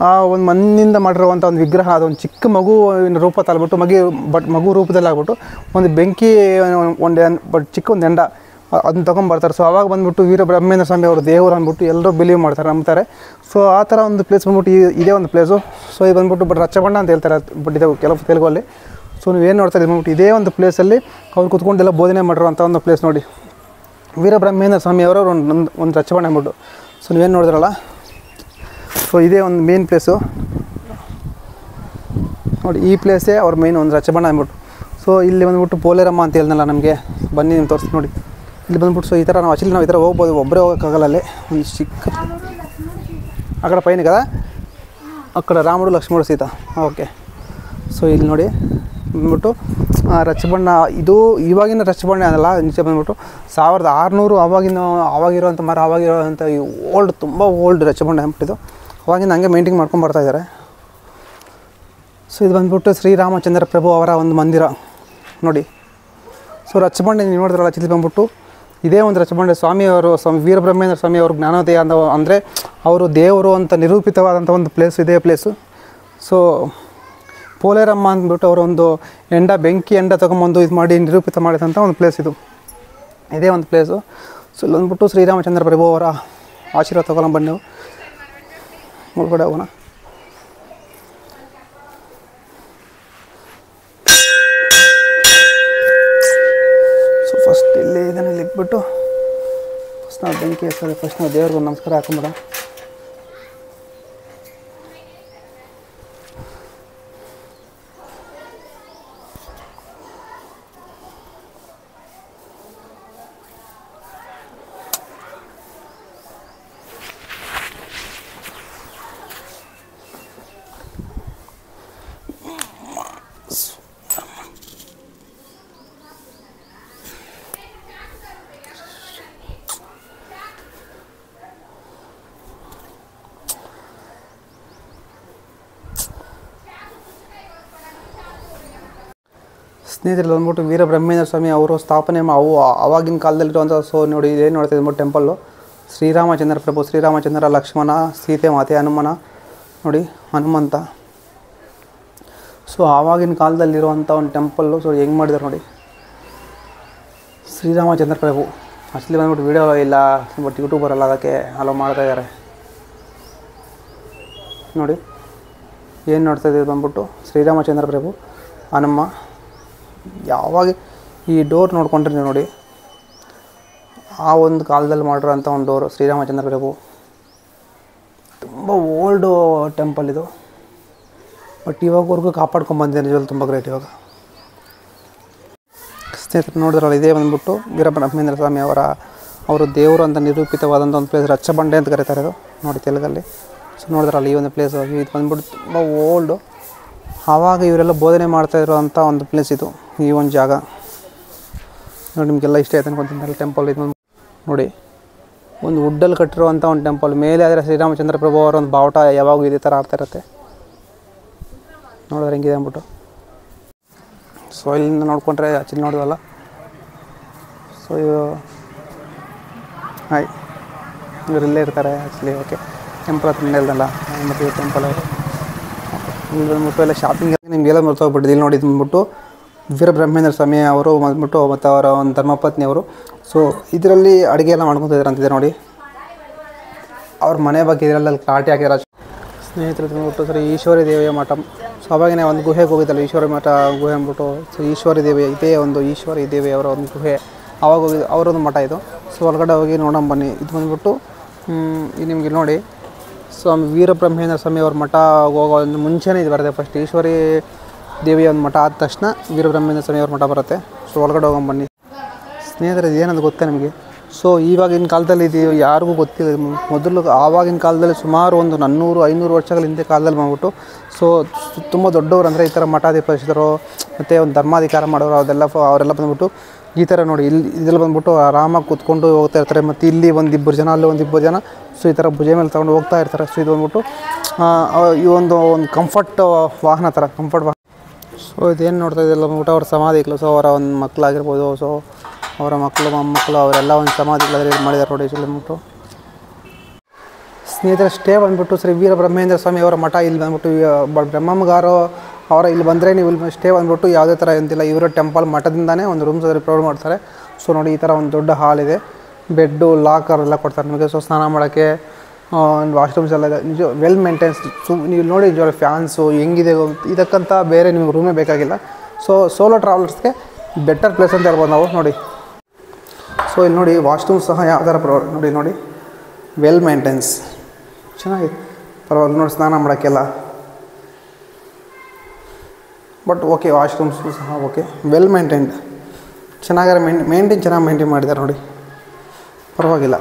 Speaker 1: ಆ ಒಂದು ಮಣ್ಣಿಂದ ಮಾಡಿರುವಂಥ ಒಂದು ವಿಗ್ರಹ, ಅದೊಂದು ಚಿಕ್ಕ ಮಗುವಿನ ರೂಪ ತಲ್ಬಿಟ್ಟು ಮಗು ರೂಪದಲ್ಲಿ ಆಗ್ಬಿಟ್ಟು ಒಂದು ಬೆಂಕಿ ಬಟ್ ಚಿಕ್ಕ ಒಂದು ಹೆಂಡ ಅದನ್ನ ತೊಗೊಂಬರ್ತಾರೆ. ಸೊ ಅವಾಗ ಬಂದ್ಬಿಟ್ಟು ವೀರಬ್ರಹ್ಮೇಂದ್ರ ಸ್ವಾಮಿ ಅವರು ದೇವರು ಅಂದ್ಬಿಟ್ಟು ಎಲ್ಲರೂ ಬಿಲೀವ್ ಮಾಡ್ತಾರೆ, ನಂಬ್ತಾರೆ. ಸೊ ಆ ಥರ ಒಂದು ಪ್ಲೇಸ್ ಬಂದ್ಬಿಟ್ಟು ಇದೇ ಒಂದು ಪ್ಲೇಸು. ಸೊ ಇದು ಬಂದ್ಬಿಟ್ಟು ಬಟ್ ರಚ್ಚಬಣ್ಣ ಅಂತ ಹೇಳ್ತಾರೆ, ಬಟ್ ಇದು ಕೆಲವು ತೆಲುಗಲ್ಲಿ. ಸೊ ನೀವೇನು ನೋಡ್ತಾರೆ ಬಂದ್ಬಿಟ್ಟು ಇದೇ ಒಂದು ಪ್ಲೇಸಲ್ಲಿ ಅವ್ರು ಕೂತ್ಕೊಂಡೆಲ್ಲ ಬೋಧನೆ ಮಾಡಿರುವಂಥ ಒಂದು ಪ್ಲೇಸ್ ನೋಡಿ. ವೀರಬ್ರಹ್ಮೇಂದ್ರ ಸ್ವಾಮಿ ಅವರು ಒಂದು ರಚ್ಚಬಣ್ಣ ಅಂದ್ಬಿಟ್ಟು. ಸೊ ನೀವೇನು ನೋಡಿದ್ರಲ್ಲ, ಸೊ ಇದೇ ಒಂದು ಮೇನ್ ಪ್ಲೇಸು ನೋಡಿ. ಈ ಪ್ಲೇಸೇ ಅವ್ರ ಮೇನ್ ಒಂದು ರಚ್ಚಬಣ್ಣ ಅಂದ್ಬಿಟ್ಟು. ಸೊ ಇಲ್ಲಿ ಬಂದ್ಬಿಟ್ಟು ಪೋಲೇರಮ್ಮ ಅಂತ ಹೇಳಿದ್ನಲ್ಲ ನಮಗೆ, ಬನ್ನಿ ನಿಮ್ಗೆ ತೋರಿಸಿ ನೋಡಿ. ಇಲ್ಲಿ ಬಂದ್ಬಿಟ್ಟು ಸೊ ಈ ಥರ ನಾವು ಆ್ಯಕ್ಚುಲಿ ನಾವು ಈ ಥರ ಹೋಗ್ಬೋದು, ಒಬ್ಬರೇ ಹೋಗೋಕ್ಕಾಗಲ್ಲ. ಅಲ್ಲಿ ಒಂದು ಚಿಕ್ಕ ಆ ಕಡೆ ಪೈನ కదా, ಆ ಕಡೆ ರಾಮುಡು ಲಕ್ಷ್ಮಣು ಸೀತಾ. ಓಕೆ. ಸೊ ಇಲ್ಲಿ ನೋಡಿ ಬಂದ್ಬಿಟ್ಟು ರಚ್ಚಬಣ್ಣ, ಇದು ಇವಾಗಿನ ರಚ್ಚಬಣ್ಣ ಅದಲ್ಲ, ನಿಜ ಬಂದ್ಬಿಟ್ಟು 1600 ಅವಾಗಿರೋಂಥ ಮರ, ಅವಾಗಿರೋಂಥ ಓಲ್ಡ್, ತುಂಬ ಓಲ್ಡ್ ರಚ್ಚಬಣ್ಣ ಅಂದ್ಬಿಟ್ಟಿದ್ದು. ಅವಾಗಿಂದ ಹಂಗೆ ಮೇಂಟೈನ್ ಮಾಡ್ಕೊಂಡು ಬರ್ತಾಯಿದ್ದಾರೆ. ಸೊ ಇದು ಬಂದ್ಬಿಟ್ಟು ಶ್ರೀರಾಮಚಂದ್ರ ಪ್ರಭು ಅವರ ಒಂದು ಮಂದಿರ ನೋಡಿ. ಸೊ ರಚ್ಚಬಂಡೆ ನೀವು ನೋಡಿದ್ರಲ್ಲ, ಚಿಲ್ಲಿ ಬಂದ್ಬಿಟ್ಟು ಇದೇ ಒಂದು ರಚ್ಚಬಂಡೆ ಸ್ವಾಮಿಯವರು, ವೀರಬ್ರಹ್ಮೇಂದ್ರ ಸ್ವಾಮಿ ಅವರು ಜ್ಞಾನೋದಯ ಅಂತ ಅಂದರೆ ಅವರು ದೇವರು ಅಂತ ನಿರೂಪಿತವಾದಂಥ ಒಂದು ಪ್ಲೇಸು, ಇದೇ ಪ್ಲೇಸು. ಸೊ ಪೋಲೇರಮ್ಮ ಅಂದ್ಬಿಟ್ಟು ಅವರು ಒಂದು ಬೆಂಕಿ ತೊಗೊಂಬಂದು ಇದು ಮಾಡಿ ನಿರೂಪಿತ ಮಾಡಿದಂಥ ಒಂದು ಪ್ಲೇಸ್ ಇದು, ಇದೇ ಒಂದು ಪ್ಲೇಸು. ಸೊ ಇಲ್ಲಿ ಬಂದ್ಬಿಟ್ಟು ಶ್ರೀರಾಮಚಂದ್ರ ಪ್ರಭು ಅವರ ಆಶೀರ್ವಾದ ತಗೊಳ್ಳೋಣ ಬನ್ನಿ. ಒಳಗಡೆ ಹೋಗೋಣ. ಸೊ ಫಸ್ಟ್ ಇದನ್ನು ಇಟ್ಬಿಟ್ಟು ಫಸ್ಟ್ ನಾವು ಬೆಂಕಿ ಹಚ್ತಾರೆ. ಫಸ್ಟ್ ನಾವು ದೇವ್ರಿಗೆ ಒಂದು ನಮಸ್ಕಾರ ಹಾಕೊಂಬಿಡ. ಸ್ನೇಹಿತರೆ ಬಂದ್ಬಿಟ್ಟು ವೀರಬ್ರಹ್ಮೇಂದ್ರ ಸ್ವಾಮಿ ಅವರು ಸ್ಥಾಪನೆ ಆವಾಗಿನ ಕಾಲದಲ್ಲಿರುವಂಥ. ಸೊ ನೋಡಿ ಇದೇನು ನೋಡ್ತಾ ಇದ್ಬಿಟ್ಟು ಟೆಂಪಲ್ಲು ಶ್ರೀರಾಮಚಂದ್ರ ಪ್ರಭು, ಶ್ರೀರಾಮಚಂದ್ರ, ಲಕ್ಷ್ಮಣ, ಸೀತೆ ಮಾತೆ, ಹನುಮನ ನೋಡಿ, ಹನುಮಂತ. ಸೊ ಆವಾಗಿನ ಕಾಲದಲ್ಲಿರುವಂಥ ಒಂದು ಟೆಂಪಲ್ಲು. ಸೊ ಹೆಂಗೆ ಮಾಡಿದ್ದಾರೆ ನೋಡಿ, ಶ್ರೀರಾಮಚಂದ್ರ ಪ್ರಭು. ಅಸಲಿ ಬಂದ್ಬಿಟ್ಟು ವೀಡಿಯೋ ಇಲ್ಲ, ಬಟ್ ಯೂಟ್ಯೂಬರಲ್ಲ, ಅದಕ್ಕೆ ಅಲೋ ಮಾಡ್ತಾಯಿದ್ದಾರೆ ನೋಡಿ. ಏನು ನೋಡ್ತಾ ಇದ್ದೀವಿ ಬಂದ್ಬಿಟ್ಟು ಶ್ರೀರಾಮಚಂದ್ರ ಪ್ರಭು, ಹನುಮ. ಯಾವಾಗ ಈ ಡೋರ್ ನೋಡ್ಕೊಂಡ್ರೆ ನೋಡಿ, ಆ ಒಂದು ಕಾಲದಲ್ಲಿ ಮಾಡಿರೋಂಥ ಒಂದು ಡೋರು ಶ್ರೀರಾಮಚಂದ್ರ ಪ್ರಭು. ತುಂಬ ಓಲ್ಡು ಟೆಂಪಲ್ ಇದು, ಬಟ್ ಇವಾಗವರೆಗೂ ಕಾಪಾಡ್ಕೊಂಬಂದಿದೆ. ನಿಜವಲ್ಲ ತುಂಬ ಗ್ರೇಟ್. ಇವಾಗ ಸ್ನೇಹಿತರು ನೋಡಿದ್ರಲ್ಲ, ಇದೇ ಬಂದ್ಬಿಟ್ಟು ವೀರಬ್ರಹ್ಮೇಂದ್ರ ಸ್ವಾಮಿ ಅವರು ದೇವರು ಅಂತ ನಿರೂಪಿತವಾದಂಥ ಒಂದು ಪ್ಲೇಸ್, ರಚ್ಚಬಂಡೆ ಅಂತ ಕರೀತಾರೆ ಇದು ನೋಡಿ ತೆಲುಗಲ್ಲಿ. ಸೊ ನೋಡಿದ್ರಲ್ಲ ಈ ಒಂದು ಪ್ಲೇಸ್, ಇದು ಬಂದ್ಬಿಟ್ಟು ತುಂಬ ಓಲ್ಡು. ಆವಾಗ ಇವರೆಲ್ಲ ಬೋಧನೆ ಮಾಡ್ತಾಯಿರೋಂಥ ಒಂದು ಪ್ಲೇಸ್ ಇದು, ಈ ಒಂದು ಜಾಗ ನೋಡಿ. ನಿಮಗೆಲ್ಲ ಇಷ್ಟ ಆಯ್ತು ಅನ್ಕೊಂತೀನಿ ಟೆಂಪಲ್. ಇದು ನೋಡಿ ಒಂದು ವುಡ್ಡಲ್ಲಿ ಕಟ್ಟಿರುವಂಥ ಒಂದು ಟೆಂಪಲ್. ಮೇಲೆ ಆದರೆ ಶ್ರೀರಾಮಚಂದ್ರ ಪ್ರಭು ಅವರ ಒಂದು ಬಾವುಟ ಯಾವಾಗೂ ಇದೇ ಥರ ಆಗ್ತಾ ಇರುತ್ತೆ ನೋಡಿದ್ರೆ ಹೆಂಗಿದೆ ಅಂದ್ಬಿಟ್ಟು. ಸೊ ಇಲ್ಲಿಂದ ನೋಡಿಕೊಂಡ್ರೆ ಆಚೆ ನೋಡಿದಲ್ಲ. ಸೊ ಹಾಯ್, ಇವ್ರು ಇಲ್ಲೇ ಇರ್ತಾರೆ ಆ್ಯಕ್ಚುಲಿ. ಓಕೆ, ಟೆಂಪಲ್ ಹತ್ರ ಹೇಳ್ದಲ್ಲ ಮತ್ತು ಟೆಂಪಲ್ ಅವರು ಇಲ್ಲಿ ಬಂದ್ಬಿಟ್ಟು ಎಲ್ಲ ಶಾಪಿಂಗ್ ನಿಮಗೆಲ್ಲ ಮರ್ತೋಗ್ಬಿಟ್ಟಿದ್ದು. ಇಲ್ಲಿ ನೋಡಿ, ಇದು ಬಂದ್ಬಿಟ್ಟು ವೀರಬ್ರಹ್ಮೇಂದ್ರ ಸ್ವಾಮಿ ಅವರು ಬಂದ್ಬಿಟ್ಟು ಮತ್ತು ಅವರ ಒಂದು ಧರ್ಮಪತ್ನಿ ಅವರು. ಸೊ ಇದರಲ್ಲಿ ಅಡುಗೆ ಎಲ್ಲ ಮಾಡ್ಕೊತಿದ್ದಾರೆ ಅಂತಿದೆ ನೋಡಿ. ಅವ್ರ ಮನೆ ಬಗ್ಗೆ ಇದರಲ್ಲಿ ಕಾಟಿ ಹಾಕಿರೋ ಸ್ನೇಹಿತರು ಬಂದ್ಬಿಟ್ಟು ಸರಿ ಈಶ್ವರಿ ದೇವಿಯ ಮಠ. ಸೊ ಅವಾಗಿನೇ ಒಂದು ಗುಹೆಗೆ ಹೋಗಿದ್ದಲ್ಲ, ಈಶ್ವರಿ ಮಠ ಗುಹೆ ಅಂದ್ಬಿಟ್ಟು. ಸೊ ಈಶ್ವರಿ ದೇವಿ, ಇದೇ ಒಂದು ಈಶ್ವರಿ ದೇವಿ ಅವರ ಒಂದು ಗುಹೆ, ಆವಾಗ ಹೋಗಿದ್ದು ಅವರೊಂದು ಮಠ ಇದು. ಸೊ ಹೊರಗಡೆ ಹೋಗಿ ನೋಡೋಣ ಬನ್ನಿ. ಇದು ಬಂದ್ಬಿಟ್ಟು ನಿಮಗೆ ನೋಡಿ ಸ್ವಾಮಿ ವೀರಬ್ರಹ್ಮೇಂದ್ರ ಸ್ವಾಮಿ ಅವ್ರ ಮಠ ಹೋಗೋ ಒಂದು ಮುಂಚೆನೇ ಇದು ಬರುತ್ತೆ. ಫಸ್ಟ್ ಈಶ್ವರಿ ದೇವಿಯ ಒಂದು ಮಠ ಆದ ತಕ್ಷಣ ವೀರಬ್ರಹ್ಮೇಂದ್ರ ಸ್ವಾಮಿ ಅವ್ರ ಮಠ ಬರುತ್ತೆ. ಸೊ ಒಳಗಡೆ ಹೋಗೋಣ ಬನ್ನಿ ಸ್ನೇಹಿತರೆ. ಇದು ಏನಂತ ಗೊತ್ತಾ ನಿಮಗೆ? ಸೊ ಇವಾಗಿನ ಕಾಲದಲ್ಲಿ ಇದು ಯಾರಿಗೂ ಗೊತ್ತಿಲ್ಲ. ಮೊದಲು ಆವಾಗಿನ ಕಾಲದಲ್ಲಿ ಸುಮಾರು ಒಂದು 400-500 ವರ್ಷಗಳ ಹಿಂದೆ ಕಾಲದಲ್ಲಿ ಬಂದ್ಬಿಟ್ಟು ಸೊ ತುಂಬ ದೊಡ್ಡವರು ಅಂದರೆ ಈ ಥರ ಮಠಾಧಿಪತಿಸಿದರು ಮತ್ತು ಒಂದು ಧರ್ಮಾಧಿಕಾರ ಮಾಡೋರು ಅವರೆಲ್ಲ ಬಂದ್ಬಿಟ್ಟು ಈ ಥರ ನೋಡಿ ಇದೆಲ್ಲ ಬಂದ್ಬಿಟ್ಟು ಆರಾಮಾಗಿ ಕೂತ್ಕೊಂಡು ಹೋಗ್ತಾ ಇರ್ತಾರೆ. ಮತ್ತು ಇಲ್ಲಿ ಒಂದಿಬ್ಬರು ಜನ, ಅಲ್ಲಿ ಒಂದಿಬ್ಬರು ಜನ ಸೊ ಈ ಥರ ಭುಜೆ ಮೇಲೆ ತೊಗೊಂಡು ಹೋಗ್ತಾ ಇರ್ತಾರೆ. ಸೊ ಇದು ಬಂದ್ಬಿಟ್ಟು ಈ ಒಂದು ಕಂಫರ್ಟ್ ವಾಹನ ಥರ ಕಂಫರ್ಟ್ ವಾಹನ. ಸೊ ಇದೇನು ನೋಡ್ತಾ ಇದೆಲ್ಲ ಬಂದ್ಬಿಟ್ಟು ಅವ್ರ ಸಮಾಧಿಗಳು. ಸೊ ಅವರ ಒಂದು ಮಕ್ಕಳಾಗಿರ್ಬೋದು, ಸೊ ಅವರ ಮಕ್ಕಳು ಮೊಮ್ಮಕ್ಕಳು ಅವರೆಲ್ಲ ಒಂದು ಸಮಾಧಿಗಳಲ್ಲಿ ಇದು ಮಾಡಿದ್ದಾರೆ ನೋಡಿ. ಇಲ್ಲಿ ಬಂದ್ಬಿಟ್ಟು ಸ್ನೇಹಿತರ ಸ್ಟೇ ಬಂದ್ಬಿಟ್ಟು ಶ್ರೀ ವೀರಬ್ರಹ್ಮೇಂದ್ರ ಸ್ವಾಮಿ ಅವರ ಮಠ ಇಲ್ಲಿ ಬಂದ್ಬಿಟ್ಟು ಬ್ರಹ್ಮಗಾರೋ ಅವರ ಇಲ್ಲಿ ಬಂದರೆ ನೀವು ಇಲ್ಲಿ ಸ್ಟೇ ಬಂದ್ಬಿಟ್ಟು ಯಾವುದೇ ಥರ ಎಂತಿಲ್ಲ. ಇವರ ಟೆಂಪಲ್ ಮಠದಿಂದನೇ ಒಂದು ರೂಮ್ಸ್ ಪ್ರೊವೈಡ್ ಮಾಡ್ತಾರೆ. ಸೊ ನೋಡಿ ಈ ಥರ ಒಂದು ದೊಡ್ಡ ಹಾಲ್ ಇದೆ, ಬೆಡ್ಡು, ಲಾಕರ್ ಎಲ್ಲ ಕೊಡ್ತಾರೆ ನಿಮಗೆ. ಸೊ ಸ್ನಾನ ಮಾಡೋಕ್ಕೆ ಒಂದು ವಾಶ್ರೂಮ್ಸ್ ಎಲ್ಲ ಇದೆ. ನಿಜ ವೆಲ್ ಮೇಂಟೈನ್ಸ್. ನೀವು ನೋಡಿ ನಿಜ ಫ್ಯಾನ್ಸು ಹೆಂಗಿದೆ ಇದಕ್ಕಂತ ಬೇರೆ ನಿಮಗೆ ರೂಮೇ ಬೇಕಾಗಿಲ್ಲ. ಸೊ ಸೋಲೋ ಟ್ರಾವೆಲರ್ಸ್ಗೆ ಬೆಟರ್ ಪ್ಲೇಸ್ ಅಂತ ಹೇಳ್ಬೋದು ನಾವು ನೋಡಿ. ಸೊ ಇಲ್ಲಿ ನೋಡಿ ವಾಶ್ರೂಮ್ ಸಹ ಯಾವ ಥರ ನೋಡಿ ವೆಲ್ ಮೇಂಟೈನ್ಸ್ ಚೆನ್ನಾಗಿದೆ, ಪರವಾಗಿಲ್ಲ ನೋಡಿ ಸ್ನಾನ ಮಾಡೋಕ್ಕೆಲ್ಲ. ಬಟ್ ಓಕೆ ವಾಶ್ರೂಮ್ಸು ಸಹ ಓಕೆ, ವೆಲ್ ಮೇಂಟೈನ್ಡ್, ಚೆನ್ನಾಗಿ ಚೆನ್ನಾಗಿ ಮೇಂಟೈನ್ ಮಾಡಿದ್ದಾರೆ ನೋಡಿ, ಪರವಾಗಿಲ್ಲ.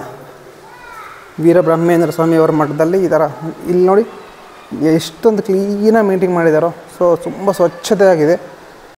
Speaker 1: ವೀರಬ್ರಹ್ಮೇಂದ್ರ ಸ್ವಾಮಿಯವರ ಮಠದಲ್ಲಿ ಈ ಥರ ಇಲ್ಲಿ ನೋಡಿ ಎಷ್ಟೊಂದು ಕ್ಲೀನಾಗಿ ಮೇಂಟೈನ್ ಮಾಡಿದ್ದಾರೋ. ಸೊ ತುಂಬ ಸ್ವಚ್ಛತೆಯಾಗಿದೆ.